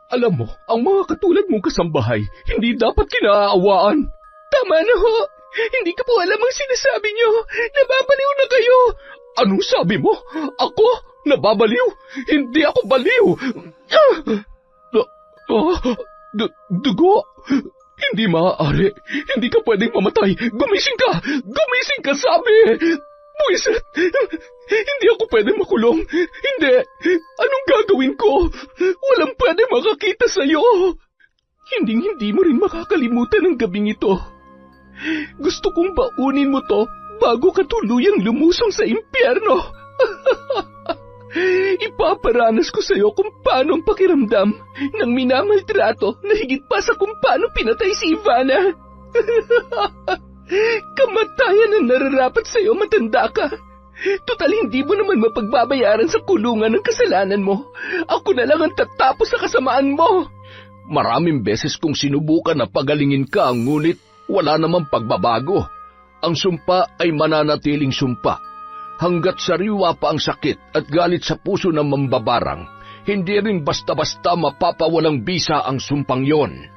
Alam mo, ang mga katulad mong kasambahay, hindi dapat kinaaawaan. Tama na ho. Hindi ko po alam ang sinasabi niyo. Nababaliw na kayo. Anong sabi mo? Ako? Nababaliw? Hindi ako baliw. Dugo? Hindi maaari. Hindi ka pwedeng mamatay. Gumising ka! Gumising ka, sabi! Buwisit! Hindi ako pwedeng makulong. Hindi. Anong gagawin ko? Walang pwedeng makakita sa'yo. Hindi mo rin makakalimutan ang gabing ito. Gusto kong baunin mo to bago ka tuluyang lumusong sa impyerno. Ipaparanas ko sa iyo kung paano ang pakiramdam ng minamaltrato na higit pa sa kung paano pinatay si Ivana. Kamatayan ang nararapat sa iyo, matanda ka. Total, hindi mo naman mapagbabayaran sa kulungan ng kasalanan mo. Ako na lang ang tatapos sa kasamaan mo. Maraming beses kong sinubukan na pagalingin ka, ngunit wala namang pagbabago. Ang sumpa ay mananatiling sumpa. Hanggat sariwa pa ang sakit at galit sa puso ng mambabarang, hindi rin basta-basta mapapawalang bisa ang sumpang yon.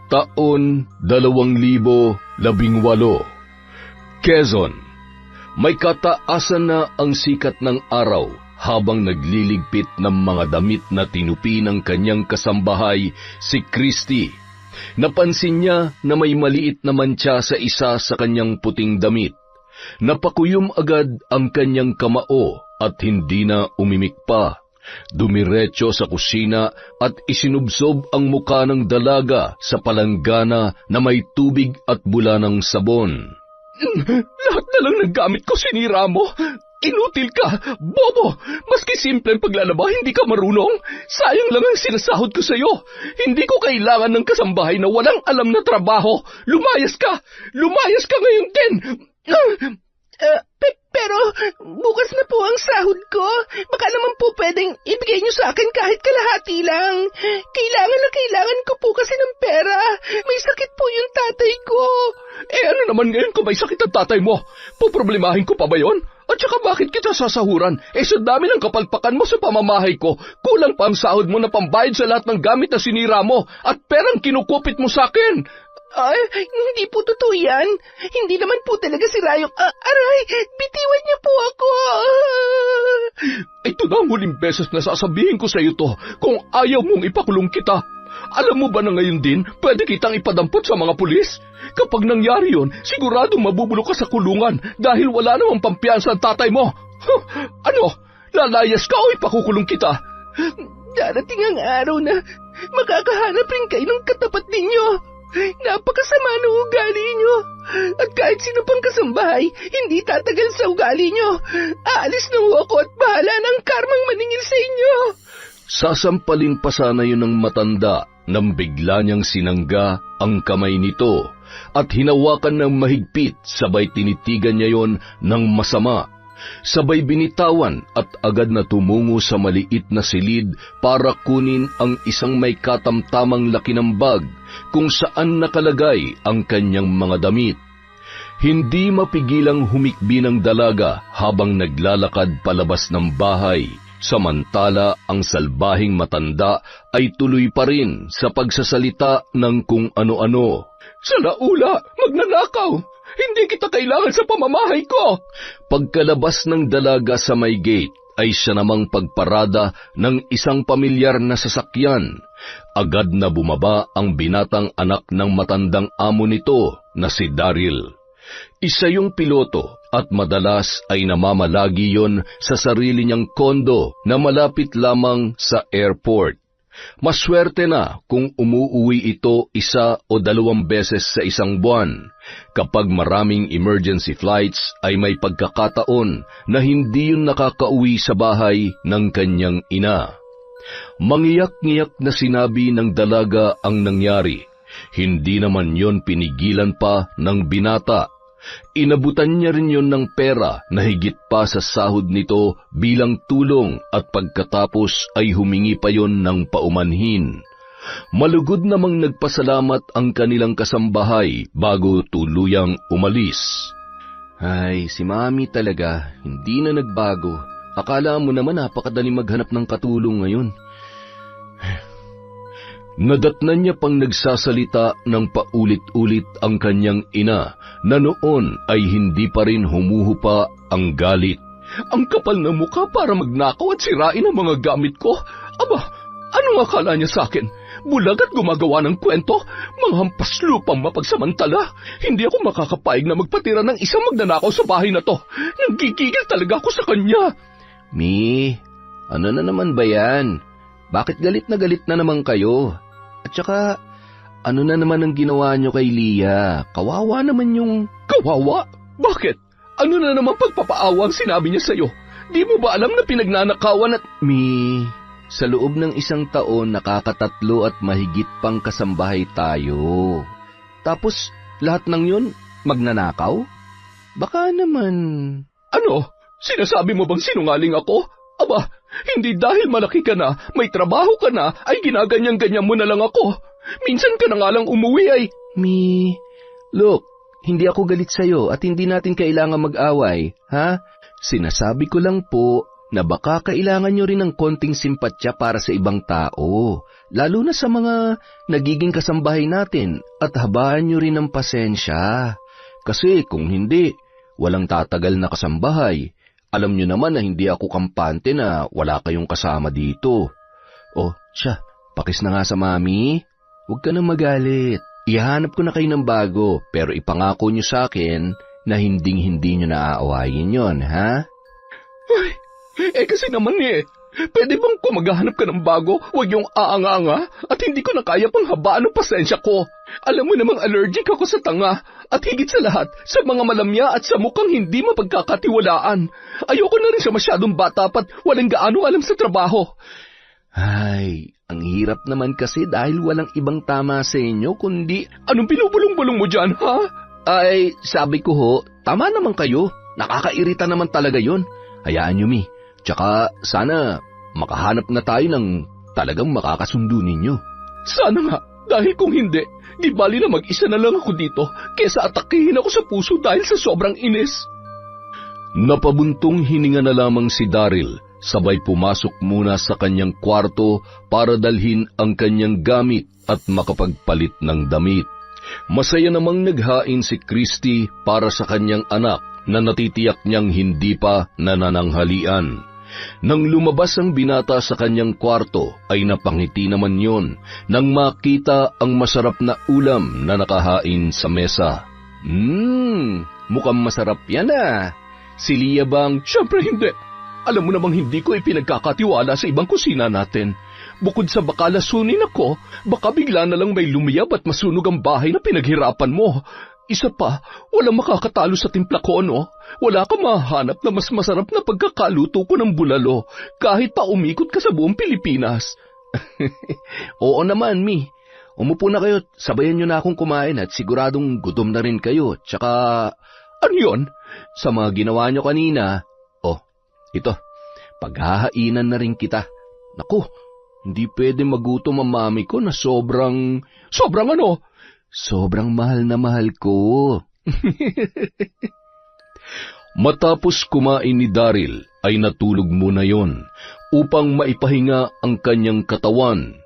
Taon 2018, Quezon. May kataasan na ang sikat ng araw habang nagliligpit ng mga damit na tinupi ng kanyang kasambahay, si Christy. Napansin niya na may maliit na mantsa sa isa sa kanyang puting damit. Napakuyom agad ang kanyang kamao at hindi na umimik pa. Dumiretso sa kusina at isinubsob ang muka ng dalaga sa palanggana na may tubig at bula ng sabon. Lahat na lang ng gamit ko sinira mo. Inutil ka, bobo! Maski simpleng paglalaba, hindi ka marunong. Sayang lang ang sinasahod ko sa'yo. Hindi ko kailangan ng kasambahay na walang alam na trabaho. Lumayas ka! Lumayas ka ngayon din! Pero bukas na po ang sahod ko. Baka naman po pwedeng ibigay niyo sa akin kahit kalahati lang. Kailangan na kailangan ko po kasi ng pera. May sakit po yung tatay ko. Ano naman ngayon kung may sakit ang tatay mo? Poproblemahin ko pa ba yon? At saka bakit kita sasahuran? Sa dami ng kapalpakan mo sa pamamahay ko, kulang pa ang sahod mo na pambayad sa lahat ng gamit na sinira mo at perang kinukupit mo sa akin. Ay, hindi po totoo yan. Hindi naman po talaga si Rayong... aray, bitiwan niyo po ako. Ito na ang huling beses na sasabihin ko sa iyo to kung ayaw mong ipakulong kita. Alam mo ba na ngayon din, pwede kitang ipadampot sa mga pulis? Kapag nangyari yun, siguradong mabubulok ka sa kulungan dahil wala namang pampiyansa ang tatay mo. Ano? Lalayas ka o ipakukulong kita? Darating ang araw na makakahanap rin kayo ng katapat ninyo. Napakasama ng ugali nyo. At kahit sino pang kasambahay, hindi tatagal sa ugali nyo. Aalis na ho ako at bahala ng karmang maningil sa inyo. Sasampalin pa sana yun ng matanda nang bigla niyang sinangga ang kamay nito at hinawakan ng mahigpit, sabay tinitigan niya yon ng masama. Sabay binitawan at agad na tumungo sa maliit na silid para kunin ang isang may katamtamang laki ng bag kung saan nakalagay ang kanyang mga damit. Hindi mapigilang humikbi ng dalaga habang naglalakad palabas ng bahay, samantala ang salbahing matanda ay tuloy pa rin sa pagsasalita ng kung ano-ano. Salaula, magnanakaw! Hindi kita kailangan sa pamamahay ko! Pagkalabas ng dalaga sa may gate, ay siya namang pagparada ng isang pamilyar na sasakyan. Agad na bumaba ang binatang anak ng matandang amo nito na si Daryl. Isa yung piloto at madalas ay namamalagi yon sa sarili niyang kondo na malapit lamang sa airport. Maswerte na kung umuuwi ito 1 o 2 beses sa isang buwan. Kapag maraming emergency flights ay may pagkakataon na hindi yun nakakauwi sa bahay ng kanyang ina. Mangiyak-ngiyak na sinabi ng dalaga ang nangyari. Hindi naman yon pinigilan pa ng binata. Inabutan niya rin yon ng pera na higit pa sa sahod nito bilang tulong at pagkatapos ay humingi pa yon ng paumanhin. Malugod namang nagpasalamat ang kanilang kasambahay bago tuluyang umalis. Ay, si Mami talaga, hindi na nagbago. Akala mo naman napakadali maghanap ng katulong ngayon. Nadatnan niya pang nagsasalita ng paulit-ulit ang kanyang ina na noon ay hindi pa rin humuhupa ang galit. Ang kapal ng mukha para magnakaw at sirain ang mga gamit ko. Aba, anong akala niya sa akin? Bulag at gumagawa ng kwento? Mga hampas lupang mapagsamantala. Hindi ako makakapayag na magpatira ng isang magnanakaw sa bahay na to. Nanggigigil talaga ako sa kanya. Mi, ano na naman ba yan? Bakit galit na naman kayo? At saka, ano na naman ang ginawa nyo kay Lia? Kawawa naman yung... Kawawa? Bakit? Ano na naman pagpapaawa ang sinabi niya sa'yo? Di mo ba alam na pinagnanakawan at... Mi, sa loob ng isang taon nakakatatlo at mahigit pang kasambahay tayo. Tapos, lahat ng yun, magnanakaw? Baka naman... Ano? Sinasabi mo bang sinungaling ako? Aba, hindi dahil malaki ka na, may trabaho ka na, ay ginaganyan-ganyan mo na lang ako. Minsan ka na nga lang umuwi ay... Mi, look, hindi ako galit sa'yo at hindi natin kailangan mag-away, ha? Sinasabi ko lang po na baka kailangan nyo rin ng konting simpatya para sa ibang tao, lalo na sa mga nagiging kasambahay natin at habaan nyo rin ng pasensya. Kasi kung hindi, walang tatagal na kasambahay. Alam nyo naman na hindi ako kampante na wala kayong kasama dito. Oh, siya, pakis na nga sa mami. Huwag ka nang magalit. Ihanap ko na kayo ng bago, pero ipangako nyo sa akin na hinding-hindi nyo naaawayin yon, ha? Ay, kasi naman pwede bang kung maghahanap ka ng bago, huwag yung aanga-anga at hindi ko na kaya pang habaan ng pasensya ko. Alam mo namang allergic ako sa tanga at higit sa lahat, sa mga malamya at sa mukhang hindi mapagkakatiwalaan. Ayoko na rin siya masyadong bata pat walang gaano alam sa trabaho. Ay, ang hirap naman kasi dahil walang ibang tama sa inyo kundi... Anong binubulong-bulong mo dyan, ha? Ay, sabi ko ho, tama naman kayo. Nakakairita naman talaga yon. Hayaan nyo, Mi. Tsaka sana makahanap na tayo ng talagang makakasundo ninyo. Sana nga, dahil kung hindi, di bali na mag-isa na lang ako dito kesa atakihin ako sa puso dahil sa sobrang inis. Napabuntong hininga na lamang si Daryl, sabay pumasok muna sa kanyang kwarto para dalhin ang kanyang gamit at makapagpalit ng damit. Masaya namang naghain si Christy para sa kanyang anak na natitiyak niyang hindi pa nanananghalian. Nang lumabas ang binata sa kanyang kwarto ay napangiti naman yon nang makita ang masarap na ulam na nakahain sa mesa. Mukhang masarap yan ah. Si Lia bang? Siyempre hindi. Alam mo namang hindi ko ipinagkakatiwala sa ibang kusina natin. Bukod sa baka lasunin ako, baka bigla na lang may lumiyab at masunog ang bahay na pinaghirapan mo. Isa pa, walang makakatalo sa timpla ko, no? Wala ka mahanap na mas masarap na pagkakaluto ko ng bulalo, kahit pa umikot ka sa buong Pilipinas. Oo naman, Mi. Umupo na kayo, sabayan nyo na akong kumain at siguradong gutom na rin kayo. Tsaka, ano yun? Sa mga ginawa nyo kanina, ito, paghahainan na rin kita. Naku, hindi pwede magutom ang mami ko na sobrang... Sobrang ano? Sobrang mahal na mahal ko. Matapos kumain ni Daryl ay natulog muna yon upang maipahinga ang kanyang katawan.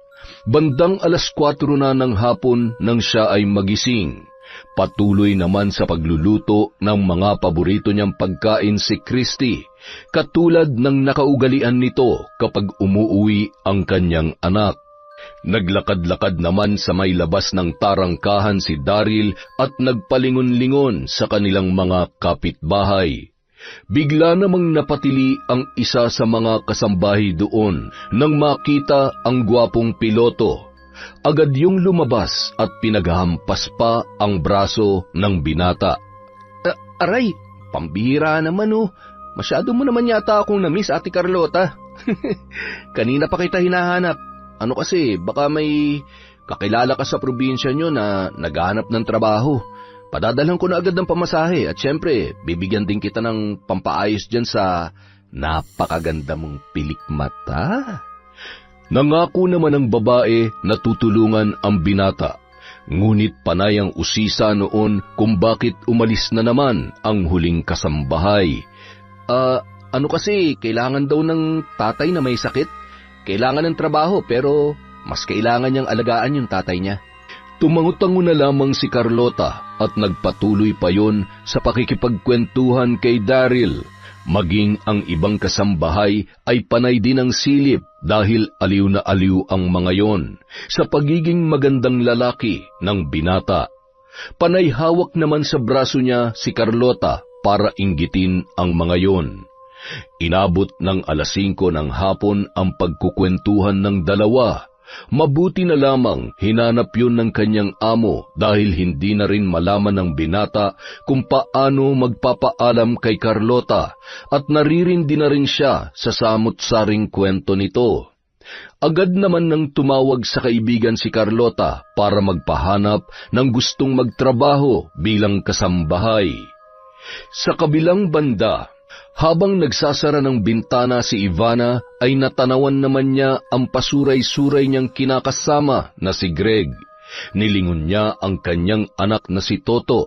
Bandang 4:00 na ng hapon nang siya ay magising. Patuloy naman sa pagluluto ng mga paborito niyang pagkain si Christy, katulad ng nakaugalian nito kapag umuuwi ang kanyang anak. Naglakad-lakad naman sa may labas ng tarangkahan si Daryl at nagpalingon-lingon sa kanilang mga kapitbahay. Bigla namang napatili ang isa sa mga kasambahay doon nang makita ang gwapong piloto. Agad yung lumabas at pinaghampas pa ang braso ng binata. Aray, pambihira naman oh. Masyado mo naman yata akong na-miss, Ate Carlota. Kanina pa kita hinahanap. Ano kasi, baka may kakilala ka sa probinsya nyo na naghahanap ng trabaho. Padadalhan ko na agad ng pamasahe at syempre, bibigyan din kita ng pampaayos dyan sa napakaganda mong pilikmata. Nangako naman ang babae na tutulungan ang binata, ngunit panay ang usisa noon kung bakit umalis na naman ang huling kasambahay. Ano kasi, kailangan daw ng tatay na may sakit. Kailangan ng trabaho pero Mas kailangan niyang alagaan yung tatay niya. Tumango-tango na lamang si Carlota at nagpatuloy pa yon sa pakikipagkwentuhan kay Daryl. Maging ang ibang kasambahay ay panay din ang silip dahil aliw na aliw ang mga yon sa pagiging magandang lalaki ng binata. Panay hawak naman sa braso niya si Carlota para inggitin ang mga yon. Inabot ng 5:00 ng hapon ang pagkukwentuhan ng dalawa. Mabuti na lamang hinanap yun ng kanyang amo dahil hindi na rin malaman ng binata kung paano magpapaalam kay Carlota at naririndi na rin siya sa samot-saring kwento nito. Agad naman nang tumawag sa kaibigan si Carlota para magpahanap ng gustong magtrabaho bilang kasambahay. Sa kabilang banda, habang nagsasara ng bintana si Ivana ay natanawan naman niya ang pasuray-suray niyang kinakasama na si Greg. Nilingon niya ang kanyang anak na si Toto.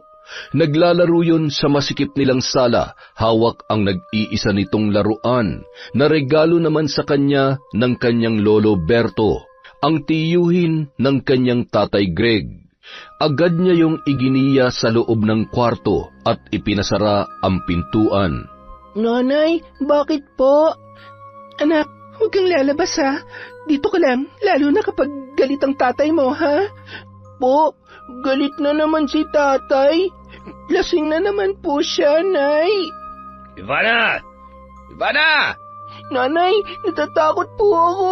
Naglalaro yun sa masikip nilang sala, hawak ang nag-iisa nitong laruan, na regalo naman sa kanya ng kanyang lolo Berto, ang tiyuhin ng kanyang tatay Greg. Agad niya yung iginiya sa loob ng kwarto at ipinasara ang pintuan. Nanay, bakit po? Anak, huwag kang lalabas ha. Dito ka lang, lalo na kapag galit ang tatay mo, ha? Po, galit na naman si tatay. Lasing na naman po siya, Nay. Ivana! Ivana! Nanay, natatakot po ako.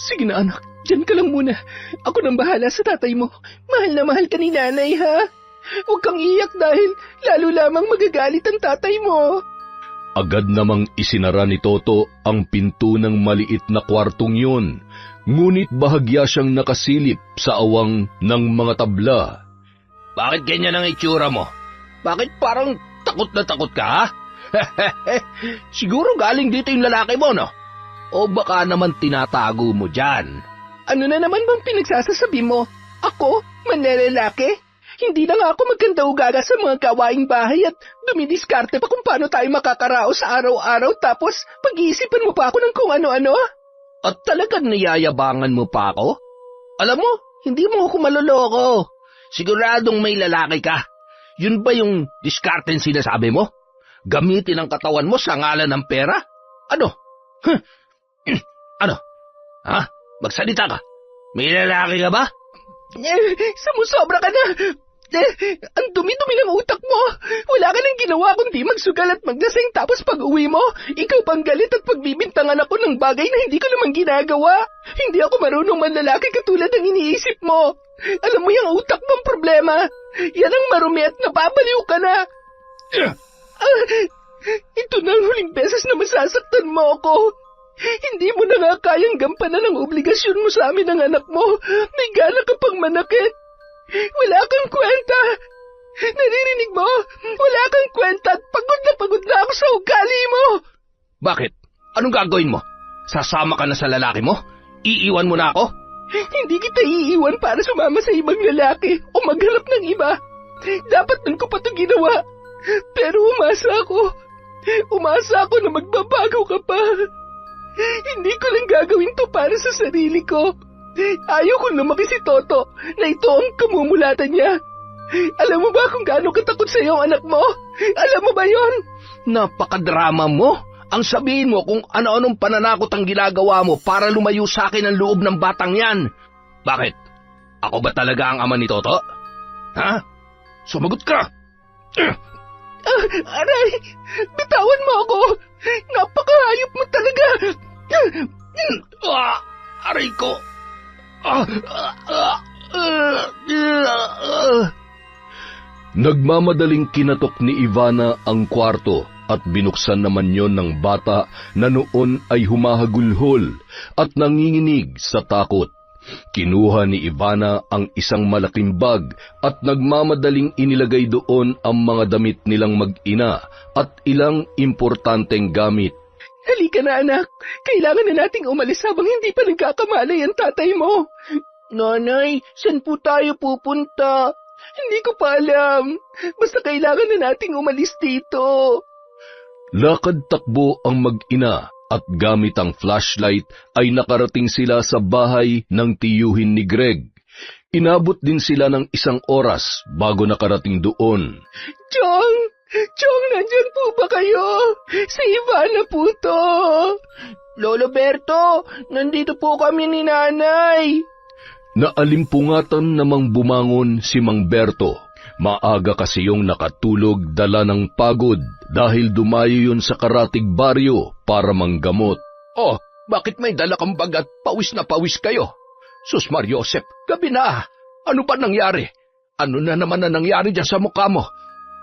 Sige na anak, dyan ka lang muna. Ako nang bahala sa tatay mo. Mahal na mahal ka ni nanay, ha? Huwag kang iyak dahil lalo lamang magagalit ang tatay mo. Agad namang isinara ni Toto ang pinto ng maliit na kwartong yun, ngunit bahagya siyang nakasilip sa awang ng mga tabla. Bakit ganyan ang itsura mo? Bakit parang takot na takot ka, ha? Siguro galing dito yung lalaki mo, no? O baka naman tinatago mo dyan? Ano na naman bang pinagsasasabi mo? Ako, manlalaki? Hindi na nga ako magkanda-ugaga sa mga gawaing bahay at dumidiskarte pa kung paano tayo makakaraos sa araw-araw tapos pag-iisipan mo pa ako ng kung ano-ano? At talagang niyayabangan mo pa ako? Alam mo, hindi mo ako maloloko. Siguradong may lalaki ka. Yun ba yung diskarten sinasabi mo? Gamitin ang katawan mo sa ngalan ng pera? Ano? Ano? Ha? Magsalita ka. May lalaki ka ba? Sumusobra ka na! Ang dumi-dumi ng utak mo! Wala ka nang ginawa kundi magsugal at maglasing tapos pag-uwi mo, ikaw pang galit at pagbibintangan ako ng bagay na hindi ko naman ginagawa. Hindi ako marunong manlalaki katulad ng iniisip mo. Alam mo yung utak mong problema. Yan ang marumi at nababaliw ka na. Ito na ang huling beses na masasaktan mo ako. Hindi mo na nga kayang gampanan ang obligasyon mo sa amin ng anak mo. May gana ka pang manakit. Wala kang kwenta. Naririnig mo? Wala kang kwenta at pagod na ako sa ugali mo. Bakit? Anong gagawin mo? Sasama ka na sa lalaki mo? Iiwan mo na ako? Hindi kita iiwan para sumama sa ibang lalaki o maghanap ng iba. Dapat nun ko pa ito ginawa. Pero umasa ako na magbabago ka pa. Hindi ko lang gagawin to para sa sarili ko. Ayaw kong lumaki si Toto na ito ang kamumulatan niya. Alam mo ba kung gaano katakot sa iyo ang anak mo? Alam mo ba yon? Napakadrama mo. Ang sabihin mo kung ano-anong pananakot ang ginagawa mo para lumayo sa akin ang loob ng batang yan. Bakit? Ako ba talaga ang ama ni Toto? Ha? Sumagot ka! Aray! Bitawan mo ako! Napakahayop mo talaga! Aray ko! Nagmamadaling kinatok ni Ivana ang kwarto at binuksan naman yon ng bata na noon ay humahagulhol at nanginginig sa takot. Kinuha ni Ivana ang isang malaking bag at nagmamadaling inilagay doon ang mga damit nilang mag-ina at ilang importanteng gamit. Halika na anak, kailangan na nating umalis habang hindi pa nagkakamalay ang tatay mo. Nanay, saan po tayo pupunta? Hindi ko pa alam. Basta kailangan na nating umalis dito. Lakad takbo ang mag-ina at gamit ang flashlight ay nakarating sila sa bahay ng tiyuhin ni Greg. Inabot din sila ng 1 oras bago nakarating doon. Chong! Chong, nandyan po ba kayo? Si Ivana po to. Lolo Berto, nandito po kami ni Nanay. Naalimpungatan namang bumangon si Mang Berto. Maaga kasi yung nakatulog dala ng pagod dahil dumayo yun sa Karatig Baryo para manggamot. Oh, bakit may dala kang bag at pawis na pawis kayo? Sus Mariosep, gabi na. Ano ba nangyari? Ano na naman na nangyari dyan sa mukha mo?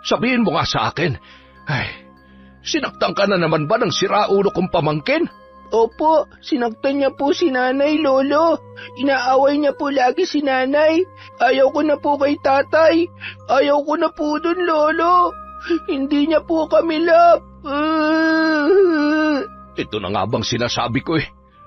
Sabihin mo nga sa akin. Ay, sinaktan ka na naman ba ng siraulo kong pamangkin? Opo, sinaktan niya po si Nanay, Lolo. Inaaway niya po lagi si Nanay. Ayaw ko na po kay Tatay. Ayaw ko na po dun, Lolo. Hindi niya po kami love. Ito na nga bang sinasabi ko eh.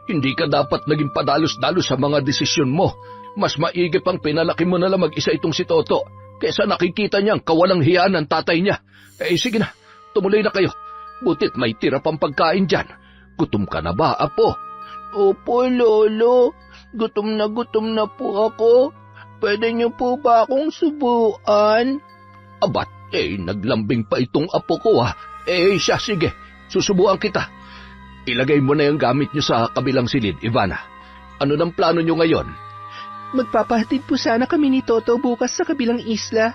Hindi ka dapat naging padalos-dalos sa mga desisyon mo. Mas maigi pang pinalaki mo na lang mag-isa itong si Toto kaysa nakikita niyang kawalang hiya ng tatay niya. Eh sige na, tumuloy na kayo. Butit may tira pang pagkain dyan. Gutom ka na ba, Apo? Opo, Lolo. Gutom na po ako. Pwede niyo po ba akong subuan? Abat, naglambing pa itong apo ko ha. Siya, sige, susubuan kita. Ilagay mo na yung gamit niyo sa kabilang silid, Ivana. Ano nang plano niyo ngayon? Magpapahatid po sana kami ni Toto bukas sa kabilang isla.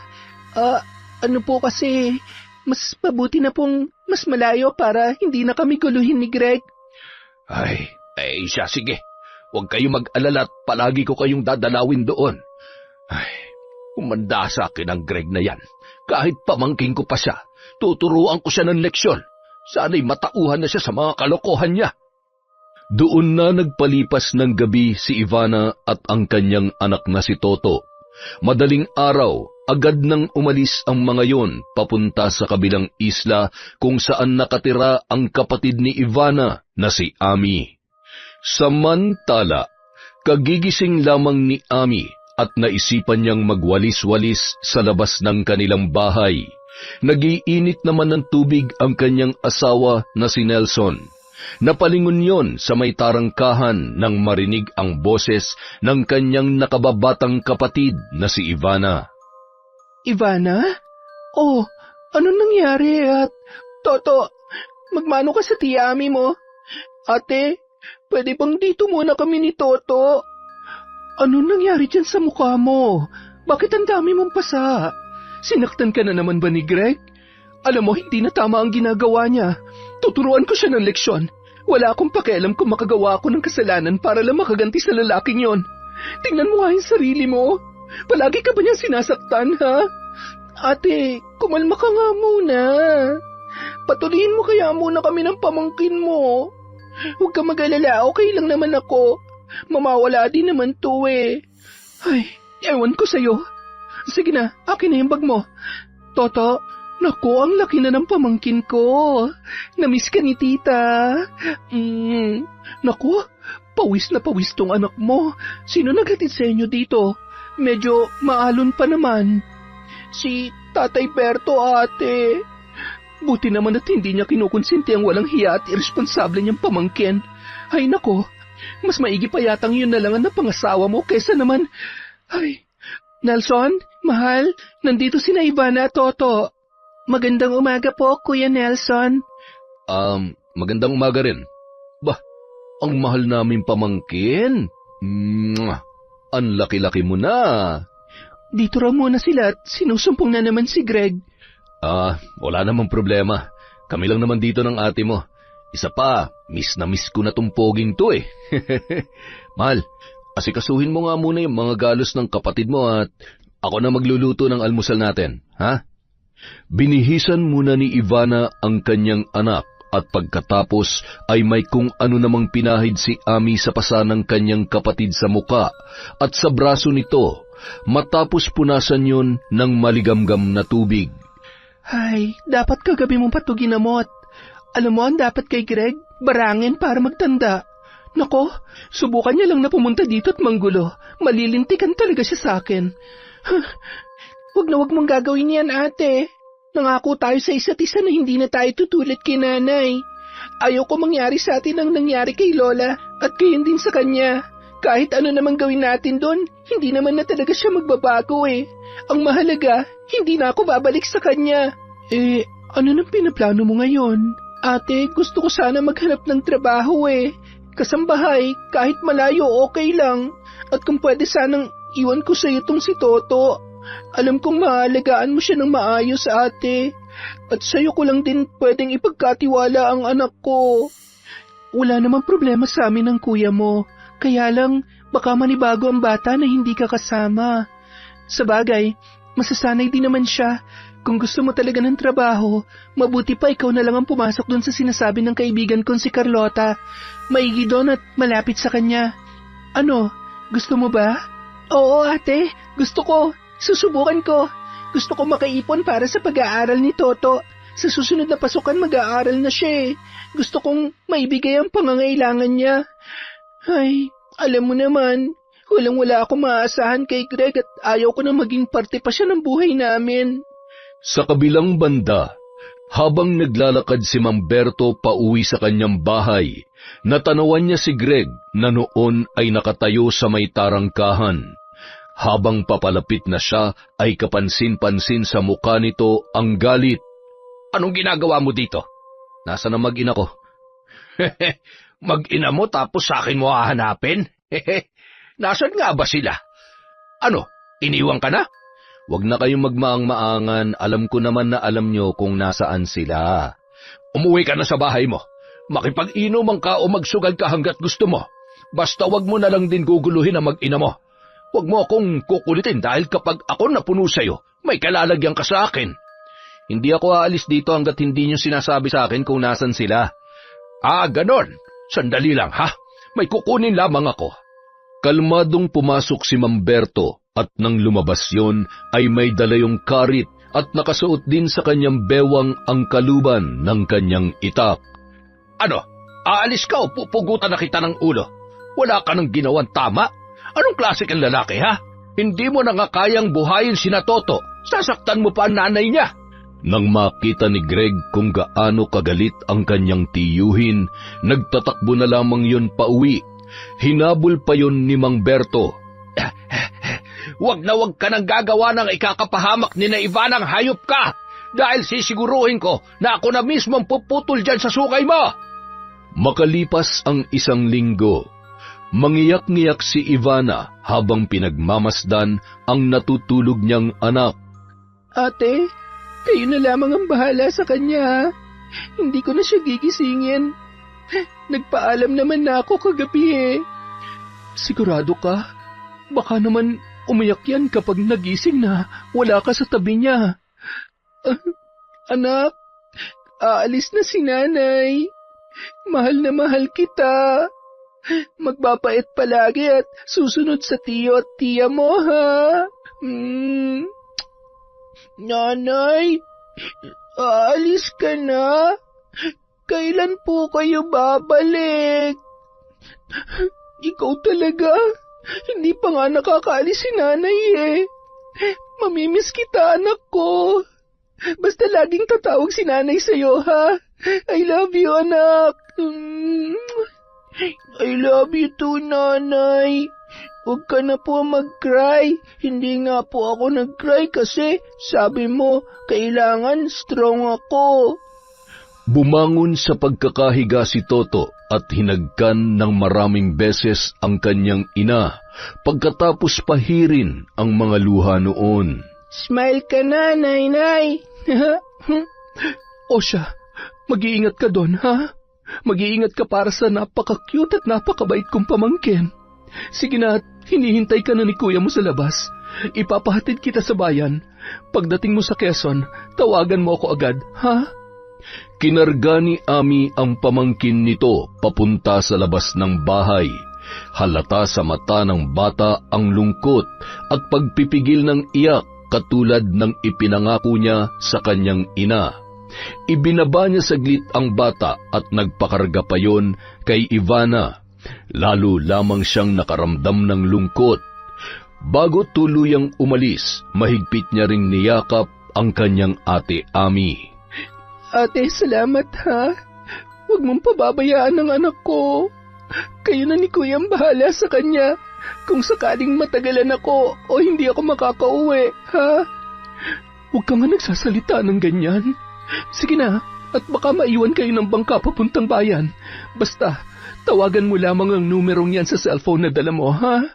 Ano po kasi, mas mabuti na pong mas malayo para hindi na kami guluhin ni Greg. Siya, sige. Huwag kayo mag-alala at palagi ko kayong dadalawin doon. Kumanda sa akin ang Greg na yan. Kahit pamangking ko pa siya, tuturuan ko siya ng leksyon. Sana'y matauhan na siya sa mga kalokohan niya. Doon na nagpalipas ng gabi si Ivana at ang kanyang anak na si Toto. Madaling araw, agad nang umalis ang mga yon papunta sa kabilang isla kung saan nakatira ang kapatid ni Ivana na si Ami. Samantala, kagigising lamang ni Ami at naisipan niyang magwalis-walis sa labas ng kanilang bahay. Nagiinit naman ng tubig ang kanyang asawa na si Nelson. Napalingon yon sa may tarangkahan nang marinig ang boses ng kanyang nakababatang kapatid na si Ivana. Ivana? Oh, anong nangyari at... Toto, magmano ka sa tiyami mo? Ate, pwede bang dito muna kami ni Toto? Anong nangyari dyan sa mukha mo? Bakit ang dami mong pasa? Sinaktan ka na naman ba ni Greg? Alam mo, hindi na tama ang ginagawa niya. Tuturuan ko siya ng leksyon. Wala akong pakialam kung makagawa ako ng kasalanan para lang makaganti sa lalaking yon. Tingnan mo nga yung sarili mo. Palagi ka ba niya sinasaktan, ha? Ate, kumalma ka nga muna. Patuloyin mo kaya muna kami ng pamangkin mo. Huwag ka mag-alala, okay lang naman ako. Mamawala din naman to eh. Ay, ewan ko sa'yo. Sige na, akin na yung bag mo. Toto, naku, ang laki na ng pamangkin ko. Namiss ka ni tita. Naku, pawis na pawis tong anak mo. Sino naghatid sa inyo dito? Medyo maalon pa naman. Si Tatay Berto, ate. Buti naman at hindi niya kinukonsinti ang walang hiya at irresponsable niyang pamangkin. Ay nako, mas maigi pa yatang yun na lang ang napangasawa mo kaysa naman... Ay, Nelson, mahal, nandito si Ivana at Toto. Magandang umaga po, Kuya Nelson. Magandang umaga rin. Bah, ang mahal namin pamangkin. Ang laki-laki mo na. Dito raw muna sila at sinusumpong na naman si Greg. Wala namang problema. Kami lang naman dito ng ate mo. Isa pa, miss na miss ko na tong poging to eh. Mahal, asikasuhin mo nga muna yung mga galos ng kapatid mo at ako na magluluto ng almusal natin, ha? Binihisan muna ni Ivana ang kanyang anak at pagkatapos ay may kung ano namang pinahid si Ami sa pasa ng kanyang kapatid sa muka at sa braso nito matapos punasan yun ng maligamgam na tubig. Ay, dapat kagabi mong patuginamot. Alam mo ang dapat kay Greg? Barangin para magtanda. Nako, subukan niya lang na pumunta dito at manggulo. Malilintikan talaga siya sa akin. Huwag mong gagawin yan, ate. Nangako tayo sa isa't isa na hindi na tayo tutulit kay nanay. Ayaw ko mangyari sa atin ang nangyari kay Lola at gayon din sa kanya. Kahit ano namang gawin natin doon, hindi naman na talaga siya magbabago eh. Ang mahalaga, hindi na ako babalik sa kanya. Ano nang pinaplano mo ngayon? Ate, gusto ko sana maghanap ng trabaho eh. Kasambahay, kahit malayo okay lang. At kung pwede sanang iwan ko sa iyo tong si Toto. Alam kong maalagaan mo siya ng maayos, ate. At sa'yo ko lang din pwedeng ipagkatiwala ang anak ko. Wala namang problema sa amin ng kuya mo. Kaya lang, baka manibago ang bata na hindi ka kasama. Sabagay, masasanay din naman siya. Kung gusto mo talaga ng trabaho, mabuti pa ikaw na lang ang pumasok doon sa sinasabi ng kaibigan kong si Carlota. Maigi doon at malapit sa kanya. Ano, gusto mo ba? Oo, ate, gusto ko. Susubukan ko. Gusto ko makaipon para sa pag-aaral ni Toto. Sa susunod na pasukan mag-aaral na siya eh. Gusto kong maibigay ang pangangailangan niya. Ay, alam mo naman, walang-wala akong maaasahan kay Greg at ayaw ko na maging parte pa siya ng buhay namin. Sa kabilang banda, habang naglalakad si Mamberto pauwi sa kanyang bahay, natanawan niya si Greg na noon ay nakatayo sa may tarangkahan. Habang papalapit na siya ay kapansin-pansin sa mukha nito ang galit. Anong ginagawa mo dito? Nasaan ang mag-ina ko? Mag-ina mo tapos sa akin mo hahanapin? Nasaan nga ba sila? Ano, iniwan ka na? Huwag na kayong magmaang-maangan, alam ko naman na alam nyo kung nasaan sila. Umuwi ka na sa bahay mo. Makipag-inuman ka o magsugal ka hanggat gusto mo. Basta wag mo na lang din guguluhin ang mag-ina mo. Huwag mo akong kukulitin dahil kapag ako napuno sa'yo, may kalalagyan ka sa akin. Hindi ako aalis dito hanggat hindi nyo sinasabi sa akin kung nasan sila. Ah, ganon. Sandali lang ha. May kukunin lamang ako. Kalmadong pumasok si Mamberto at nang lumabas yon ay may dala yung karit at nakasuot din sa kanyang bewang ang kaluban ng kanyang itak. Ano? Aalis ka o pupugutan na kita ng ulo? Wala ka nang ginawang tama? Anong klase kang lalaki ha? Hindi mo na nga kayang buhayin sina Toto. Sasaktan mo pa ang nanay niya. Nang makita ni Greg kung gaano kagalit ang kanyang tiyuhin, nagtatakbo na lamang yon pauwi. Hinabol pa yon ni Mamberto. Wag na wag ka nang gagawa ng ikakapahamak ni na Ivanang hayop ka dahil sisiguruhin ko na ako na mismo ang puputol dyan sa sukay mo. Makalipas ang isang linggo, mangiyak-ngiyak si Ivana habang pinagmamasdan ang natutulog niyang anak. Ate, kayo na lamang ang bahala sa kanya. Hindi ko na siya gigisingin. Nagpaalam naman na ako kagabi eh. Sigurado ka? Baka naman umiyak yan kapag nagising na wala ka sa tabi niya. Anak, aalis na si nanay. Mahal na mahal kita. Magbabait palagi at susunod sa tiyo at tiya mo, ha? Nanay, aalis ka na? Kailan po kayo babalik? Ikaw talaga? Hindi pa nga nakakaalis si nanay eh. Mamimiss kita, anak ko. Basta laging tatawag si nanay sa'yo, ha? I love you, anak. I love you too, nanay. Huwag ka na po mag-cry. Hindi nga po ako nag-cry kasi sabi mo, kailangan strong ako. Bumangon sa pagkakahiga si Toto at hinagkan ng maraming beses ang kanyang ina pagkatapos pahirin ang mga luha noon. Smile ka na, nay-nay. O siya, mag-iingat ka doon, ha? Mag-iingat ka para sa napaka-cute at napakabait kong pamangkin. Sige na, hinihintay ka na ni kuya mo sa labas. Ipapahatid kita sa bayan. Pagdating mo sa Quezon, tawagan mo ako agad, ha? Kinarga ni Ami ang pamangkin nito papunta sa labas ng bahay. Halata sa mata ng bata ang lungkot at pagpipigil ng iyak katulad ng ipinangako niya sa kanyang ina. Ibinaba niya saglit ang bata at nagpakarga pa yon kay Ivana. Lalo lamang siyang nakaramdam ng lungkot. Bago tuluyang umalis, mahigpit niya ring niyakap ang kanyang ate Ami. Ate, salamat ha. Huwag mong pababayaan ang anak ko. Kayo na ni Kuya ang bahala sa kanya. Kung sakaling matagalan ako o hindi ako makakauwi, ha? Huwag ka nga nagsasalita ng ganyan. Sige na, at baka maiwan kayo ng bangka papuntang bayan. Basta, tawagan mo lamang ang numerong yan sa cellphone na dala mo, ha?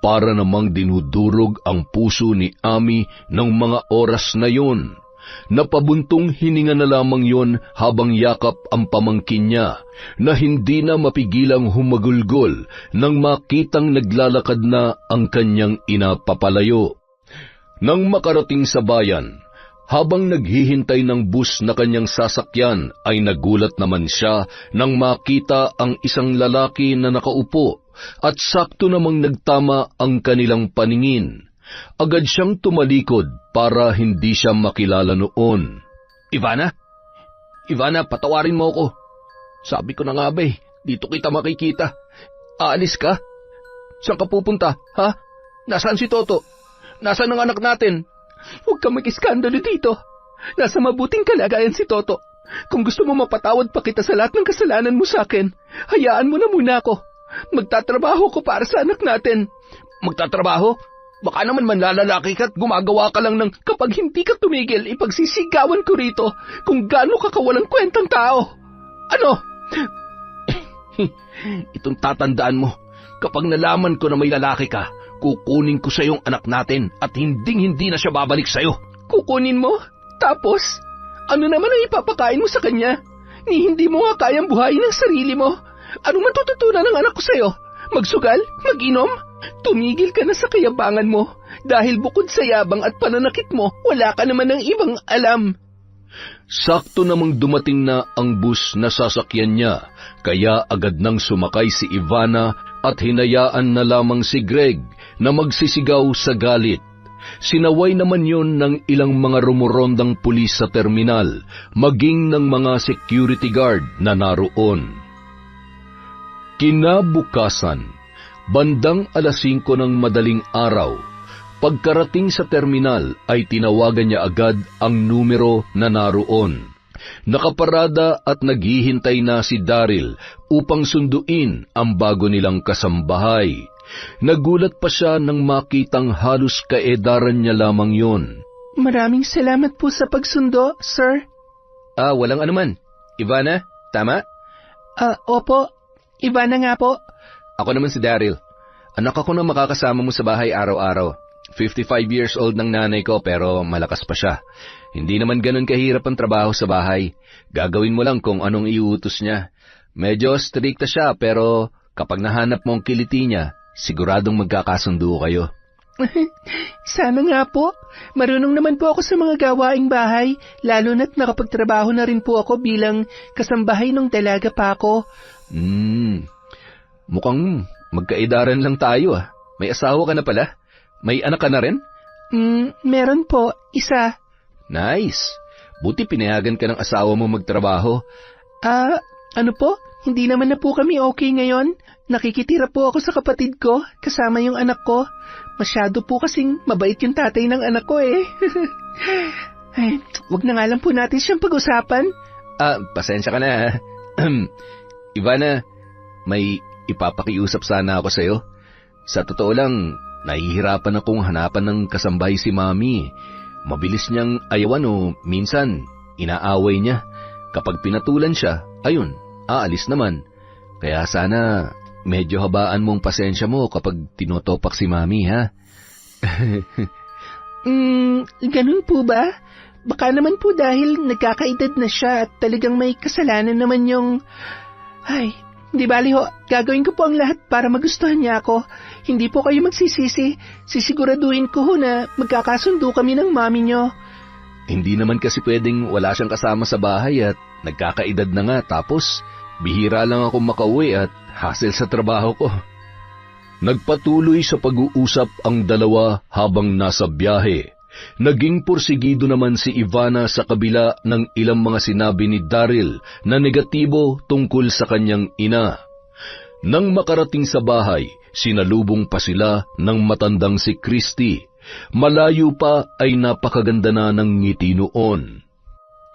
Para namang dinudurog ang puso ni Ami ng mga oras na yon. Napabuntong hininga na lamang yon habang yakap ang pamangkin niya na hindi na mapigilang humagulgol nang makitang naglalakad na ang kanyang ina papalayo. Nang makarating sa bayan, habang naghihintay ng bus na kanyang sasakyan ay nagulat naman siya nang makita ang isang lalaki na nakaupo at sakto namang nagtama ang kanilang paningin. Agad siyang tumalikod para hindi siya makilala noon. Ivana? Ivana, patawarin mo ako. Sabi ko na nga ba dito kita makikita. Aalis ka? Saan ka pupunta, ha? Nasaan si Toto? Nasaan ang anak natin? Huwag ka mag-iskandalo dito. Nasa mabuting kalagayan si Toto. Kung gusto mo mapatawad pa kita sa lahat ng kasalanan mo sa akin, hayaan mo na muna ako. Magtatrabaho ko para sa anak natin. Magtatrabaho? Baka naman manlalalaki ka at gumagawa ka lang ng kapag hindi ka tumigil, ipagsisigawan ko rito kung gaano ka kawalang kwentang tao. Ano? Itong tatandaan mo, kapag nalaman ko na may lalaki ka, kukunin ko sa iyong anak natin at hinding-hindi na siya babalik sa iyo. Kukunin mo? Tapos, ano naman ang ipapakain mo sa kanya? Ni hindi mo nga kayang buhayin ang sarili mo. Ano man tututunan ng anak ko sa iyo? Magsugal? Mag-inom? Tumigil ka na sa kayabangan mo dahil bukod sa yabang at pananakit mo, wala ka naman ng ibang alam. Sakto namang dumating na ang bus na sasakyan niya, kaya agad nang sumakay si Ivana at hinayaan na lamang si Greg na magsisigaw sa galit. Sinaway naman yon ng ilang mga rumorondang pulis sa terminal, maging ng mga security guard na naroon. Kinabukasan, bandang 5:00 ng madaling araw, pagkarating sa terminal ay tinawagan niya agad ang numero na naroon. Nakaparada at naghihintay na si Daryl upang sunduin ang bago nilang kasambahay. Nagulat pa siya nang makitang halos kaedaran niya lamang yon. Maraming salamat po sa pagsundo, sir. Walang anuman. Ivana, tama? Opo. Ivana nga po. Ako naman si Daryl. Anak ako na makakasama mo sa bahay araw-araw. 55 years old ng nanay ko pero malakas pa siya. Hindi naman ganun kahirap ang trabaho sa bahay. Gagawin mo lang kung anong iuutos niya. Medyo strikta siya pero kapag nahanap mo ang kiliti niya, siguradong magkakasundo kayo. Sana nga po. Marunong naman po ako sa mga gawaing bahay, lalo na't nakapagtrabaho na rin po ako bilang kasambahay nung dalaga pa ako. Mukhang magkaedaran lang tayo ah. May asawa ka na pala? May anak ka na rin? Meron po, isa. Nice. Buti pinayagan ka ng asawa mo magtrabaho. Ano po? Hindi naman na po kami okay ngayon. Nakikitira po ako sa kapatid ko, kasama yung anak ko. Masyado po kasing mabait yung tatay ng anak ko eh. Ay, wag na nga lang po natin siyang pag-usapan. Pasensya ka na. Ivana, may ipapakiusap sana ako sa'yo. Sa totoo lang, nahihirapan akong hanapan ng kasambahay si Mami. Mabilis niyang ayawan o minsan inaaway niya. Kapag pinatulan siya, ayun, aalis naman. Kaya sana medyo habaan mong pasensya mo kapag tinotopak si Mami, ha? Ganun po ba? Baka naman po dahil nagkakaedad na siya at talagang may kasalanan naman yung... Ay, di bali ho, gagawin ko po ang lahat para magustuhan niya ako. Hindi po kayo magsisisi. Sisiguraduhin ko ho na magkakasundo kami ng mami niyo. Hindi naman kasi pwedeng wala siyang kasama sa bahay at nagkakaedad na nga tapos bihira lang ako makauwi at hassle sa trabaho ko. Nagpatuloy sa pag-uusap ang dalawa habang nasa biyahe. Naging porsigido naman si Ivana sa kabila ng ilang mga sinabi ni Daryl na negatibo tungkol sa kanyang ina. Nang makarating sa bahay, sinalubong pa sila ng matandang si Christy. Malayo pa ay napakaganda na ng ngiti noon.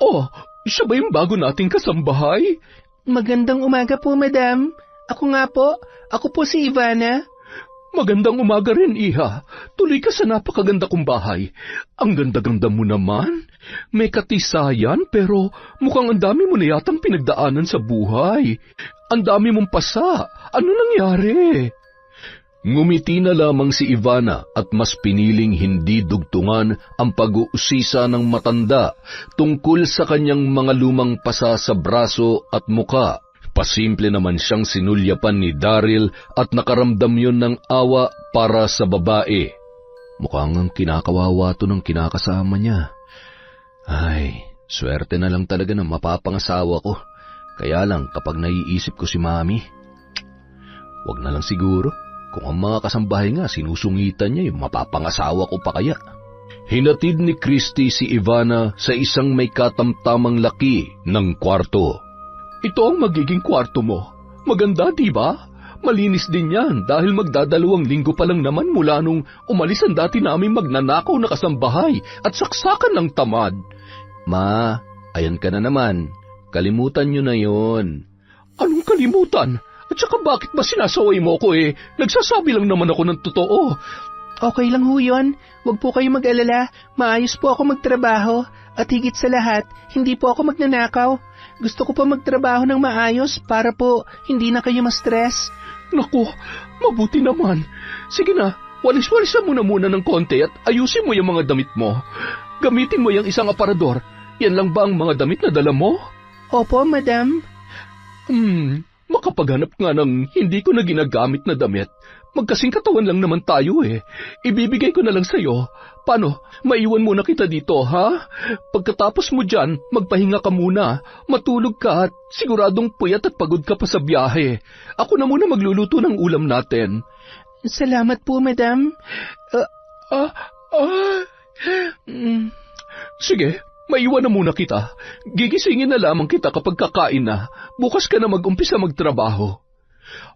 Oh, Siya ba yung bago nating kasambahay? Magandang umaga po, madam. Ako nga po. Ako po si Ivana. Magandang umaga rin, Iha. Tuloy ka sa napakaganda kong bahay. Ang ganda-ganda mo naman. May katisayan pero mukhang ang dami mo na yatang pinagdaanan sa buhay. Ang dami mong pasa. Ano nangyari? Ngumiti na lamang si Ivana at mas piniling hindi dugtungan ang pag-uusisa ng matanda tungkol sa kanyang mga lumang pasa sa braso at muka. Pasimple naman siyang sinulyapan ni Daryl at nakaramdam yun ng awa para sa babae. Mukhang ang kinakawawa to ng kinakasama niya. Ay, swerte na lang talaga na mapapangasawa ko. Kaya lang kapag naiisip ko si Mami, wag na lang siguro. Kung ang mga kasambahay nga sinusungitan niya, yung mapapangasawa ko pa kaya. Hinatid ni Christy si Ivana sa isang may katamtamang laki ng kwarto. Ito ang magiging kwarto mo. Maganda, di ba? Malinis din yan dahil magdadalawang linggo pa lang naman mula nung umalis ang dati namin magnanakaw na kasambahay at saksakan ng tamad. Ma, ayan ka na naman. Kalimutan nyo na yon. Anong kalimutan? At saka bakit ba sinasaway mo ko Nagsasabi lang naman ako ng totoo. Okay lang ho yun. Huwag po kayo mag-alala. Maayos po ako magtrabaho. At higit sa lahat, hindi po ako magnanakaw. Gusto ko pa magtrabaho ng maayos para po hindi na kayo ma-stress. Naku, mabuti naman. Sige na, walis-walisan mo na muna ng konti at ayusin mo yung mga damit mo. Gamitin mo yung isang aparador. Yan lang ba ang mga damit na dala mo? Opo, madam. Makapaghanap nga ng hindi ko na ginagamit na damit. Magkasing katawan lang naman tayo Ibibigay ko na lang sa'yo. Paano? Maiwan muna kita dito, ha? Pagkatapos mo dyan, magpahinga ka muna. Matulog ka at siguradong puyat at pagod ka pa sa biyahe. Ako na muna magluluto ng ulam natin. Salamat po, madam. Sige, maiwan na muna kita. Gigisingin na lamang kita kapag kakain na. Bukas ka na mag-umpisa magtrabaho.